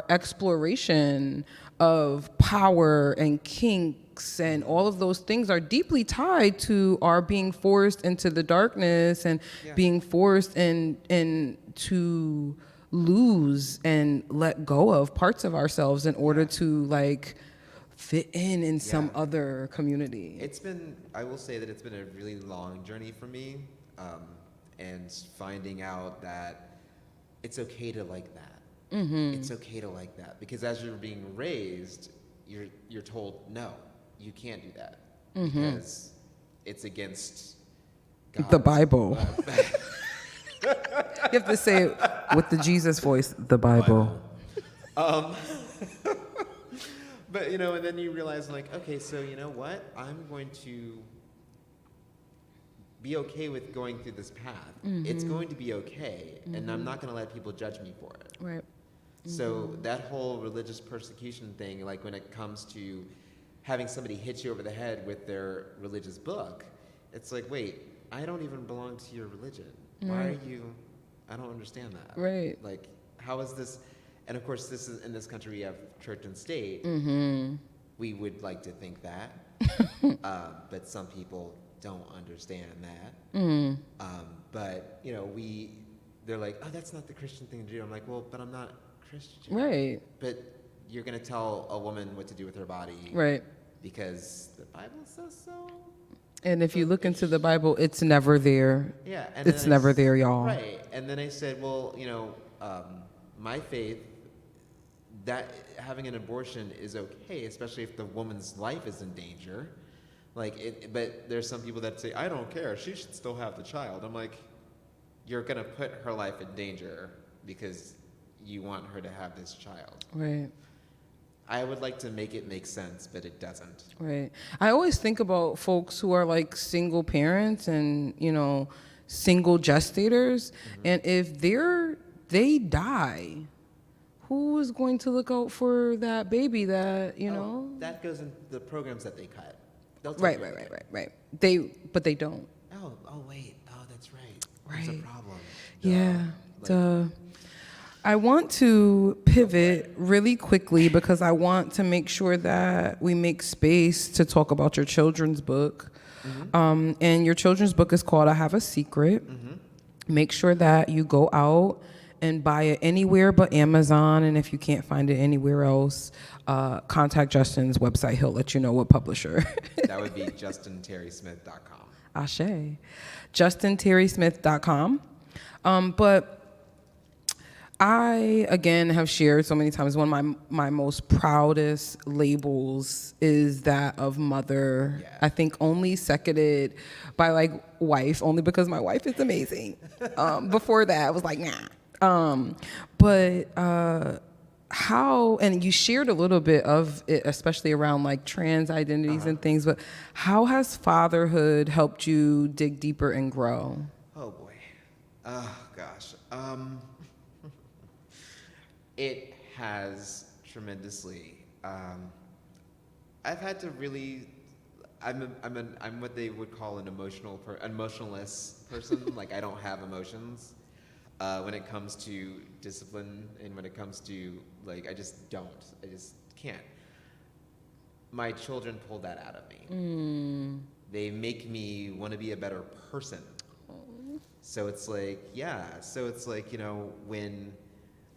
exploration of power and kinks and all of those things are deeply tied to our being forced into the darkness and being forced to lose and let go of parts of ourselves in order to like fit in some other community. I will say that it's been a really long journey for me, and finding out that it's okay to like that. It's okay to like that, because as you're being raised, you're told, no, you can't do that, because it's against God's the Bible. You have to say it with the Jesus voice, the Bible. But, and then you realize, like, okay, so you know what? I'm going to be okay with going through this path. It's going to be okay, and I'm not going to let people judge me for it. Right. So that whole religious persecution thing, like when it comes to having somebody hit you over the head with their religious book, it's like, wait, I don't even belong to your religion. Why are you? I don't understand that. Right. Like, how is this? And of course, this is in this country. We have church and state. We would like to think that, but some people don't understand that. But they're like, oh, that's not the Christian thing to do. I'm like, well, but I'm not Christian. Right. But you're gonna tell a woman what to do with her body, right? Because the Bible says so. And if you look into the Bible, it's never there. Yeah, and it's never there, y'all. Right. And then I said, well, my faith, that having an abortion is okay, especially if the woman's life is in danger. But there's some people that say, I don't care, she should still have the child. I'm like, you're gonna put her life in danger because you want her to have this child. Right. I would like to make it make sense, but it doesn't. Right. I always think about folks who are like single parents and, single gestators, and if they die, who is going to look out for that baby that, you know? That goes in the programs that they cut. Right. But they don't. Oh, wait. Oh, that's right. Right. There's a problem. Yeah. I want to pivot really quickly because I want to make sure that we make space to talk about your children's book. And your children's book is called I Have a Secret. Make sure that you go out and buy it anywhere but Amazon. And if you can't find it anywhere else, contact Justin's website. He'll let you know what publisher. That would be justinterrysmith.com. Ashe. justinterrysmith.com. But I, again, have shared so many times, one of my most proudest labels is that of mother. Yeah. I think only seconded by like wife, only because my wife is amazing. Before that, I was like, nah. How, and you shared a little bit of it, especially around like trans identities and things, but how has fatherhood helped you dig deeper and grow? Oh boy. Oh gosh. It has tremendously. I've had to really. I'm what they would call an emotionless person. Like I don't have emotions when it comes to discipline, and when it comes to like I just don't. I just can't. My children pull that out of me. They make me want to be a better person. So it's like, So it's like, you know, when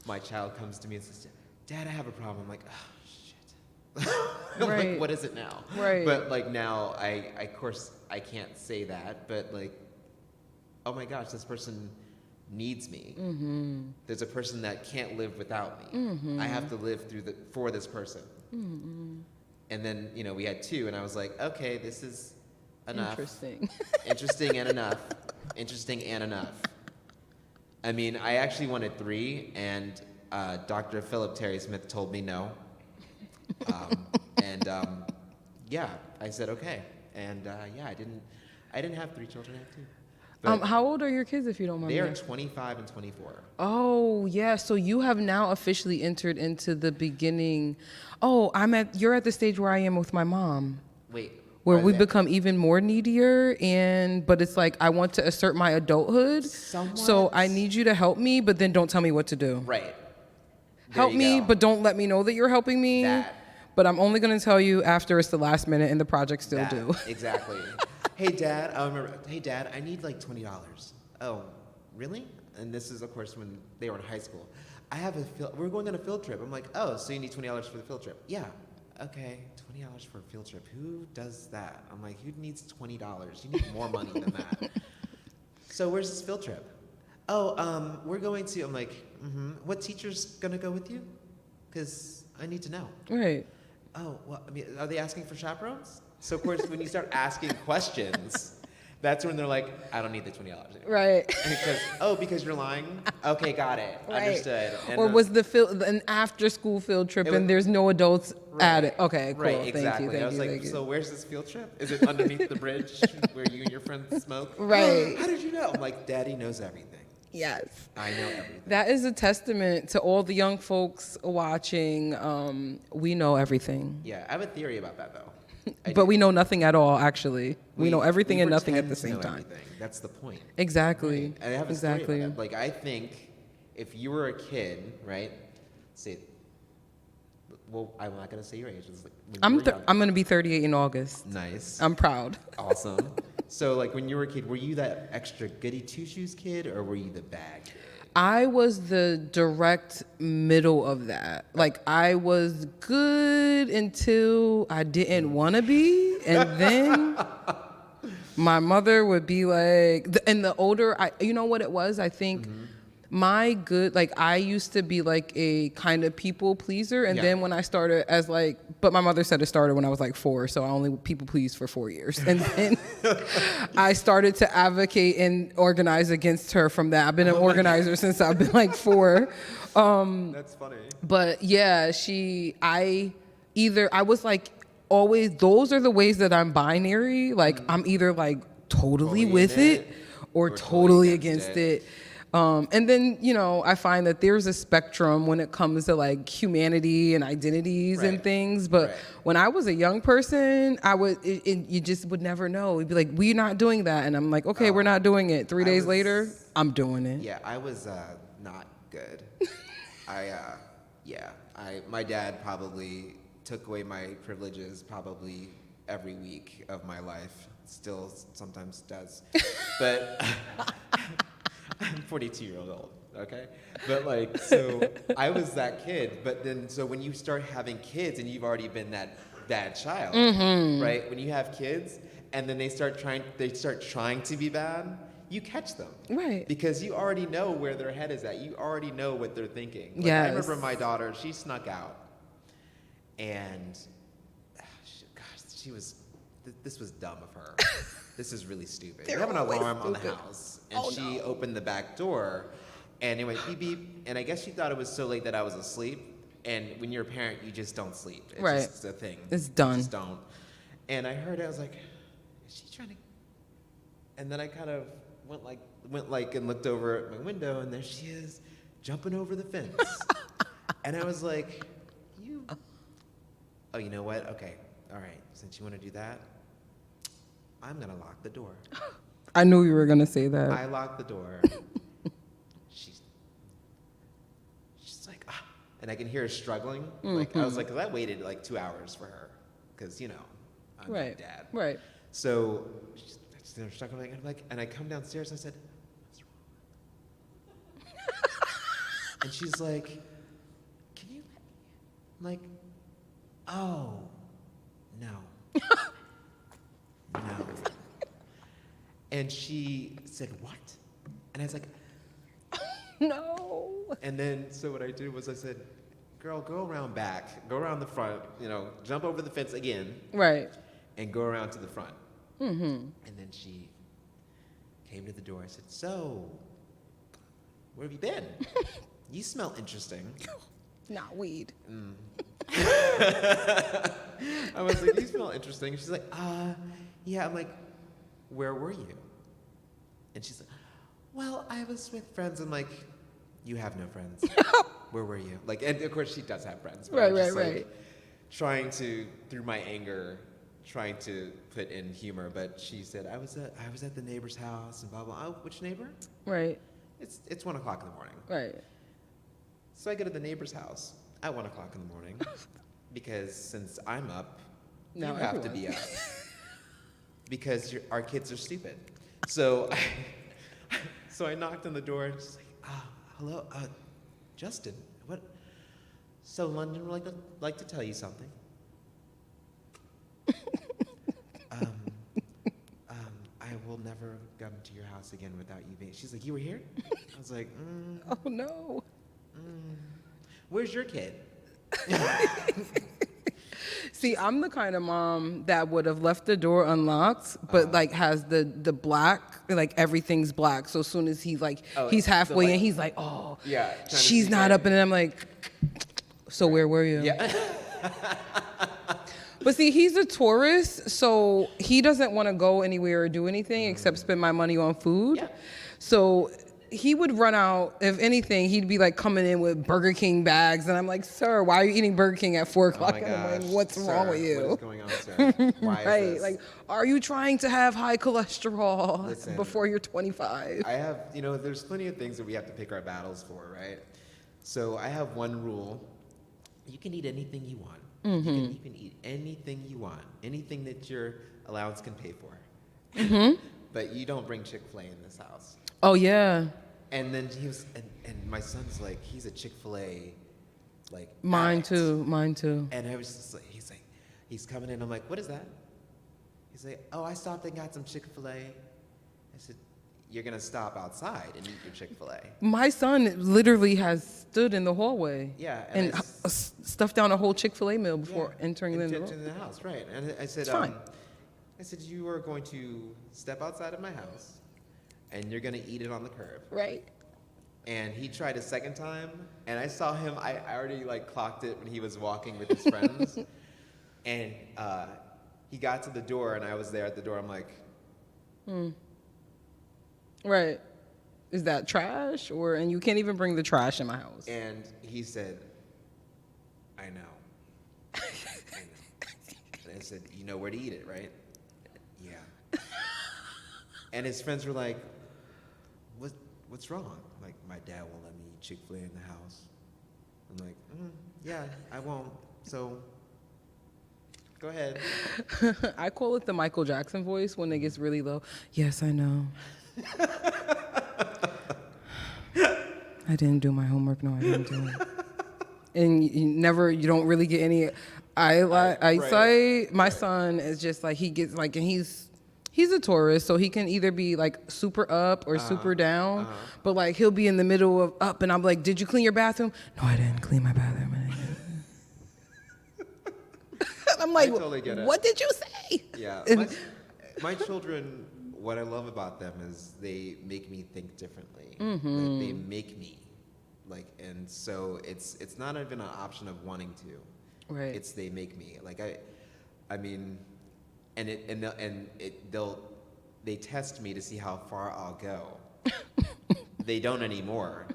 my child comes to me and says, Dad, I have a problem. I'm like, oh, shit. Right. Like, what is it now? Right. But like now, of course, I can't say that, but like, oh my gosh, this person needs me. There's a person that can't live without me. I have to live for this person. And then, you know, we had 2, and I was like, okay, this is enough. Interesting and enough. Interesting and enough. I mean, I actually wanted 3, and Dr. Philip Terry Smith told me no. I said okay. And I didn't have 3 children, I had 2. But How old are your kids, if you don't mind? they are 25 and 24. Oh, yeah. So you have now officially entered into the beginning. Oh, you're at the stage where I am with my mom. Wait. Where we become even more needier, but it's like I want to assert my adulthood. Somewhat. So I need you to help me, but then don't tell me what to do. Right. Help me, but don't let me know that you're helping me. But I'm only going to tell you after it's the last minute and the project's still due. Exactly. Hey, Dad, I need like $20. Oh, really? And this is, of course, when they were in high school. We're going on a field trip. I'm like, oh, so you need $20 for the field trip? Yeah. Okay, $20 for a field trip. Who does that? I'm like, who needs $20? You need more money than that. So where's this field trip? Oh, we're going to, I'm like, what teacher's going to go with you? Because I need to know. Right. Oh, well, I mean, are they asking for chaperones? So, of course, when you start asking questions, that's when they're like, I don't need the $20 anymore. Right. Because you're lying? Okay, got it. Right. Understood. And, or was an after-school field trip and there's no adults at it? Okay, cool. Right, exactly. Thank you. I was like, so where's this field trip? Is it underneath the bridge where you and your friends smoke? Right. How did you know? I'm like, Daddy knows everything. Yes. I know everything. That is a testament to all the young folks watching. We know everything. Yeah, I have a theory about that, though. But we know nothing at all, actually. We know everything and nothing at the same time. Everything. That's the point. Exactly. Right? I have a story about that. Like, I think if you were a kid, right? Say, well, I'm not going to say your age. It's like I'm going to be 38 in August. Nice. I'm proud. Awesome. So, like, when you were a kid, were you that extra goody two-shoes kid, or were you the bad kid? I was the direct middle of that. Like, I was good until I didn't want to be. And then my mother would be like, and the older, you know what it was? I think I used to be like a kind of people pleaser. And then when I started but my mother said it started when I was like 4. So I only people pleased for 4 years. And then I started to advocate and organize against her from that. I've been an organizer since I've been like 4. That's funny. But yeah, I was like, always, those are the ways that I'm binary. Like, I'm either like totally with it, or totally against it. And then, you know, I find that there's a spectrum when it comes to like humanity and identities and things. But when I was a young person, you just would never know. You'd be like, we're not doing that. And I'm like, okay, we're not doing it. 3 days later, I'm doing it. Yeah, I was not good. My dad probably took away my privileges probably every week of my life. Still sometimes does. But I'm 42 years old, okay? But like, so I was that kid, but then, so when you start having kids and you've already been that bad child, right? When you have kids and then they start trying to be bad, you catch them. Right. Because you already know where their head is at. You already know what they're thinking. Like, yes. I remember my daughter, she snuck out and, this was dumb of her. This is really stupid. You have an alarm on the house, and she opened the back door, and it went beep beep, and I guess she thought it was so late that I was asleep, and when you're a parent, you just don't sleep. It's just a thing. It's done. You just don't. And I heard it, I was like, is she trying to... And then I kind of went and looked over at my window, and there she is, jumping over the fence. And I was like, oh, you know what? Okay, all right, since you want to do that, I'm gonna lock the door. I knew you were gonna say that. I locked the door. She's like, and I can hear her struggling. Like, I was like, 'cause I waited like 2 hours for her, because, you know, I'm my dad. Right. So she's struggling, and I'm like, and I come downstairs, and I said, what's wrong? And she's like, can you? I'm like, oh, no. No. And she said, what? And I was like, no. And then, so what I did was I said, girl, go around back, go around the front, you know, jump over the fence again. Right. And go around to the front. Mm-hmm. And then she came to the door. I said, so, where have you been? You smell interesting. Not weed. I was like, you smell interesting. She's like, yeah. I'm like, where were you? And she's like, well, I was with friends. I'm like, you have no friends. Where were you? Like, and of course she does have friends. But right. Trying to, through my anger, trying to put in humor. But she said, I was at the neighbor's house and blah, blah. Oh, which neighbor? Right. It's 1 o'clock in the morning. Right. So I go to the neighbor's house at 1 o'clock in the morning because since I'm up, you have to be up because our kids are stupid. So I knocked on the door and she's like, hello, Justin, what? So London would like to tell you something. I will never come to your house again without you being. She's like, you were here? I was like, oh no. Where's your kid? See, I'm the kind of mom that would have left the door unlocked, but like has the black, like everything's black. So as soon as he's like, he's halfway and he's like, oh, yeah, she's not up. And then I'm like, so where were you? Yeah. But see, he's a tourist, so he doesn't want to go anywhere or do anything except spend my money on food. Yeah. So he would run out. If anything, he'd be like coming in with Burger King bags, and I'm like, "Sir, why are you eating Burger King at 4 o'clock in the morning? What's wrong with you? What is going on, sir? Why is right? this? Like, are you trying to have high cholesterol before you're 25? I have, there's plenty of things that we have to pick our battles for, right? So I have one rule: you can eat anything you want. Mm-hmm. You can eat anything you want, anything that your allowance can pay for. Mm-hmm. But you don't bring Chick-fil-A in this house. Oh yeah. And then he was, and my son's like, he's a Chick-fil-A, like. Mine addict. too. And I was just like, he's coming in. I'm like, what is that? He's like, oh, I stopped and got some Chick-fil-A. I said, you're gonna stop outside and eat your Chick-fil-A. My son literally has stood in the hallway. Yeah. And stuffed down a whole Chick-fil-A meal before entering the house. Right. And I said, it's fine. I said, you are going to step outside of my house, and you're going to eat it on the curb. Right. And he tried a second time, and I saw him. I already clocked it when he was walking with his friends, and he got to the door, and I was there at the door. I'm like, Right. Is that trash? And you can't even bring the trash in my house. And he said, I know. I know. And I said, you know where to eat it, right? Yeah. And his friends were like, what's wrong? Like, my dad won't let me eat Chick-fil-A in the house. I'm like, yeah, I won't. So, go ahead. I call it the Michael Jackson voice when it gets really low. Yes, I know. I didn't do my homework. No, I didn't do it. And you don't really get any eyesight. Right. My son is just like, he gets like, and he's a Taurus, so he can either be like super up or super down. But like, he'll be in the middle of up, and I'm like, did you clean your bathroom? No, I didn't clean my bathroom. I'm like, totally what did you say? Yeah, my children, what I love about them is they make me think differently. Mm-hmm. Like, they make me, like, and so it's not even an option of wanting to. Right. It's they make me. Like I mean, they test me to see how far I'll go. They don't anymore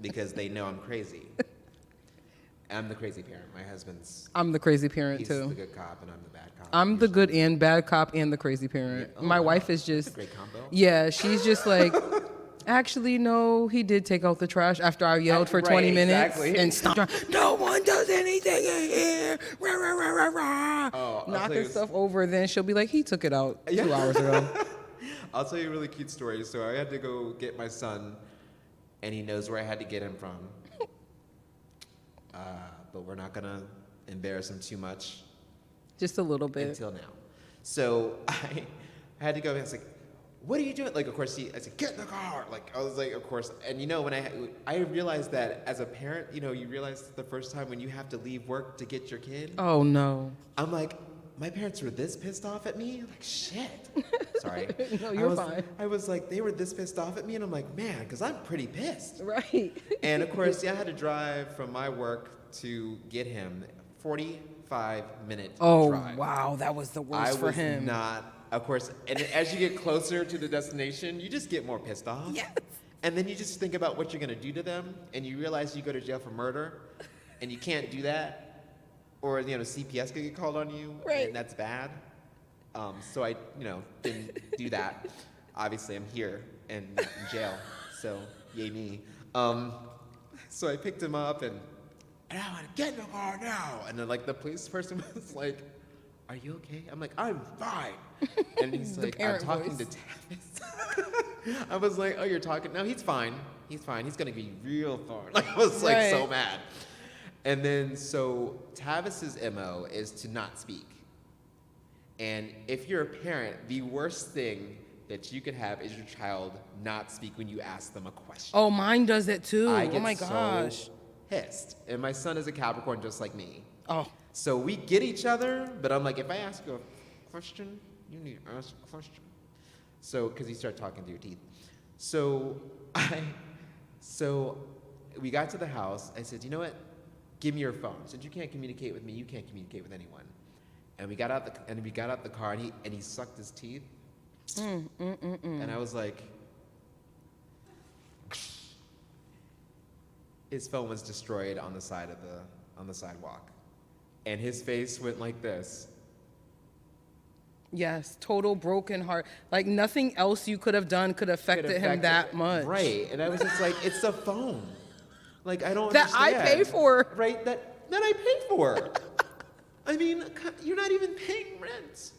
because they know I'm crazy. I'm the crazy parent. My husband's. I'm the crazy parent too. He's the good cop and I'm the bad cop. I'm the good and bad cop and the crazy parent. Yeah. Oh, my wow. wife is just. That's a great combo. Yeah, she's just like. Actually, no, he did take out the trash after I yelled for 20 minutes and stopped. No one does anything in here. Rah, rah, rah, rah, rah. Oh, knocking stuff over. Then she'll be like, he took it out 2 hours ago. I'll tell you a really cute story. So I had to go get my son, and he knows where I had to get him from. But we're not going to embarrass him too much. Just a little bit. Until now. So I had to go, and I was like, what are you doing? Like, of course, I said, get in the car. Like, I was like, of course. And, you know, when I realized that as a parent, you know, you realize the first time when you have to leave work to get your kid. Oh, no. I'm like, my parents were this pissed off at me? Like, shit. Sorry. No, you're fine. I was like, they were this pissed off at me? And I'm like, man, because I'm pretty pissed. Right. And, of course, yeah, I had to drive from my work to get him. 45-minute drive. Oh, wow. That was the worst for him. I was not. Of course, and as you get closer to the destination, you just get more pissed off. Yes. And then you just think about what you're going to do to them, and you realize you go to jail for murder, and you can't do that. Or, you know, CPS could get called on you, right. And that's bad. So I, you know, didn't do that. Obviously, I'm here and not in jail, so yay me. So I picked him up, and I want to get in the car now. And then, like, the police person was like, are you okay? I'm like, I'm fine. And he's like, I'm talking to Tavis. I was like, oh, you're talking? No, he's fine. He's fine. He's going to be real fine. Like, I was like so mad. And then, so Tavis's MO is to not speak. And if you're a parent, the worst thing that you could have is your child not speak when you ask them a question. Oh, mine does it too. I get oh my gosh. So pissed. And my son is a Capricorn just like me. Oh. So we get each other, but I'm like, if I ask you a question, you need to ask a question. So, because you start talking to your teeth. So we got to the house. I said, you know what? Give me your phone. Since you can't communicate with me, you can't communicate with anyone. And we got out the car, and he sucked his teeth. And I was like, his phone was destroyed on the sidewalk. And his face went like this. Yes, total broken heart. Like nothing else you could have done could have affected him that much. Right, and I was just like, it's a phone. Like, I don't that understand. I pay for. Right, that I pay for. I mean, you're not even paying rent.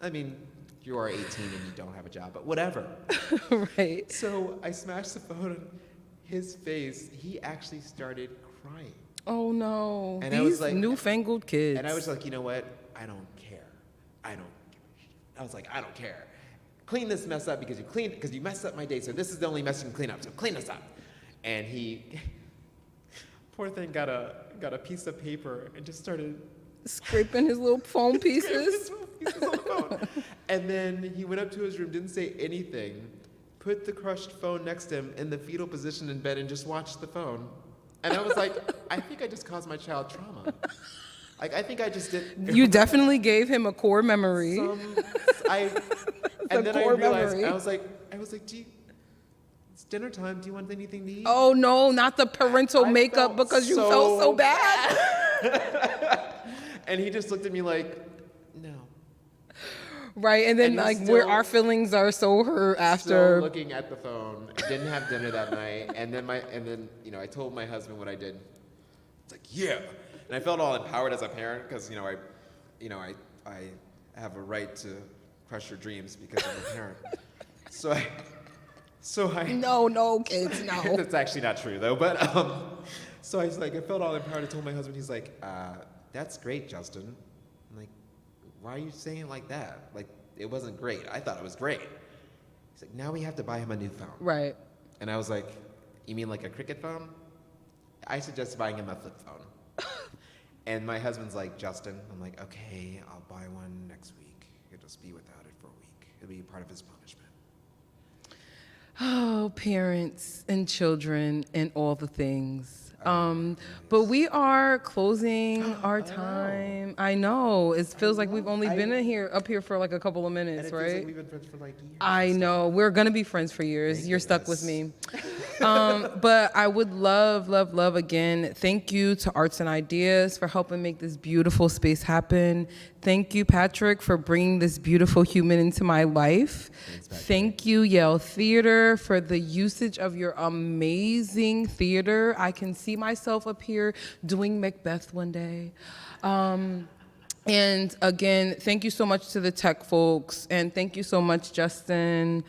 I mean, you are 18 and you don't have a job, but whatever. Right. So I smashed the phone, and his face, he actually started crying. Oh no, and these I was like, newfangled kids. And I was like, you know what? I don't care. I was like, I don't care. Clean this mess up because you messed up my day. So this is the only mess you can clean up. So clean this up. And he, poor thing, got a piece of paper and just started scraping his little phone pieces. On the phone. And then he went up to his room, didn't say anything, put the crushed phone next to him in the fetal position in bed, and just watched the phone. And I was like, I think I just caused my child trauma. Like, I think I just did. You definitely gave him a core memory. And then I realized, I was like, I was like, it's dinner time. Do you want anything to eat? Oh no, not the parental makeup because you felt so bad. And he just looked at me like, no. Right, and then where our feelings are so hurt after. Still looking at the phone. I didn't have dinner that night, and then I told my husband what I did. It's like, yeah, and I felt all empowered as a parent because I have a right to crush your dreams because I'm a parent. So I. No, kids, no. That's actually not true though, but so I felt all empowered. I told my husband, he's like, that's great, Justin. I'm like, why are you saying it like that? Like, it wasn't great. I thought it was great. He's like, now we have to buy him a new phone. Right. And I was like, you mean like a cricket phone? I suggested buying him a flip phone. And my husband's like, Justin. I'm like, okay, I'll buy one next week. He'll just be without it for a week. It'll be part of his punishment. Oh, parents and children and all the things. But we are closing our time. I know. It feels like we've only been up here for like a couple of minutes, right? Like we've been friends for like years. I know. We're going to be friends for years. You're stuck with me. But I would love again, thank you to Arts and Ideas for helping make this beautiful space happen. Thank you, Patrick, for bringing this beautiful human into my life. Thank you, Yale Theater, for the usage of your amazing theater. I can see myself up here doing Macbeth one day. And again, thank you so much to the tech folks, and thank you so much, Justin,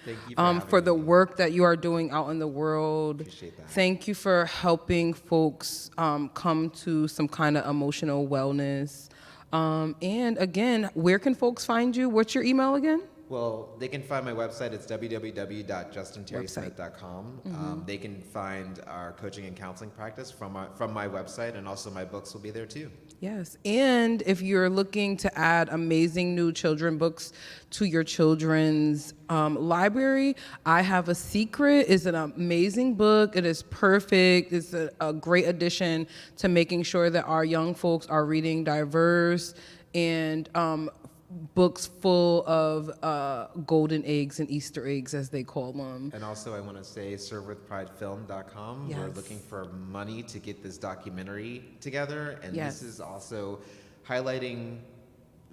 for the work that you are doing out in the world. Appreciate that. Thank you for helping folks come to some kind of emotional wellness. And again, where can folks find you? What's your email again? Well, they can find my website. It's www.justinterrysmith.com. They can find our coaching and counseling practice from my website, and also my books will be there too. Yes, and if you're looking to add amazing new children books to your children's library, I Have a Secret is an amazing book. It is perfect. It's a great addition to making sure that our young folks are reading diverse and books full of golden eggs and Easter eggs, as they call them. And also, I want to say servewithpridefilm.com. Yes. We're looking for money to get this documentary together, and Yes. this is also highlighting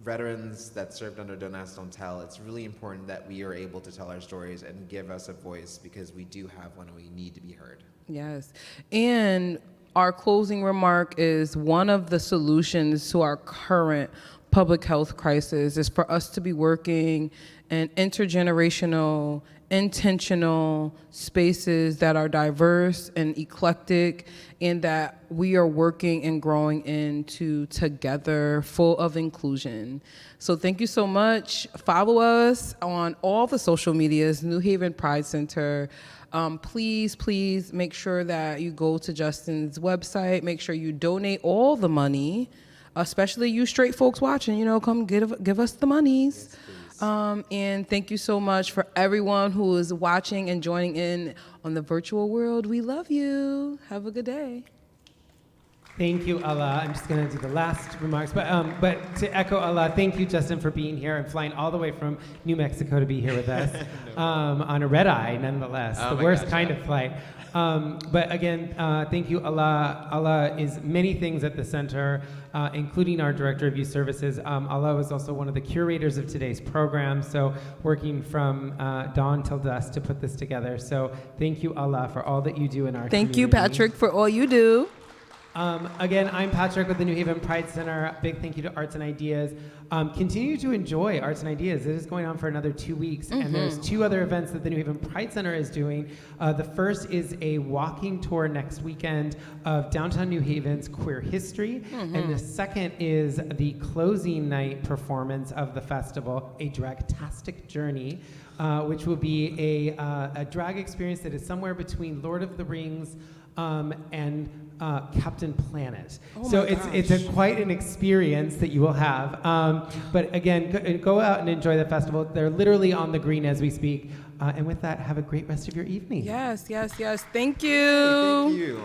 veterans that served under Don't Ask, Don't Tell. It's really important that we are able to tell our stories and give us a voice, because we do have one and we need to be heard. Yes, and our closing remark is one of the solutions to our current public health crisis is for us to be working in intergenerational, intentional spaces that are diverse and eclectic, and that we are working and growing into together, full of inclusion. So thank you so much. Follow us on all the social medias, New Haven Pride Center. Please make sure that you go to Justin's website. Make sure you donate all the money, especially you straight folks watching, come give us the monies. Yes, and thank you so much for everyone who is watching and joining in on the virtual world. We love you. Have a good day. Thank you, Ala. I'm just going to do the last remarks. But to echo Ala, thank you, Justin, for being here and flying all the way from New Mexico to be here with us on a red eye, nonetheless. Oh the worst kind of flight. But again, thank you, Ala. Ala is many things at the center, including our Director of Youth Services. Ala was also one of the curators of today's program, so working from dawn till dusk to put this together. So thank you, Ala, for all that you do in our community. Thank you, Patrick, for all you do. Again, I'm Patrick with the New Haven Pride Center. Big thank you to Arts and Ideas. Continue to enjoy Arts and Ideas. It is going on for another 2 weeks, and there's 2 other events that the New Haven Pride Center is doing. The first is a walking tour next weekend of downtown New Haven's queer history, and the second is the closing night performance of the festival, A Dragtastic Journey, which will be a drag experience that is somewhere between Lord of the Rings and Captain Planet. So it's quite an experience that you will have. But again, go out and enjoy the festival. They're literally on the green as we speak. And with that, have a great rest of your evening. Yes. Thank you. Thank you.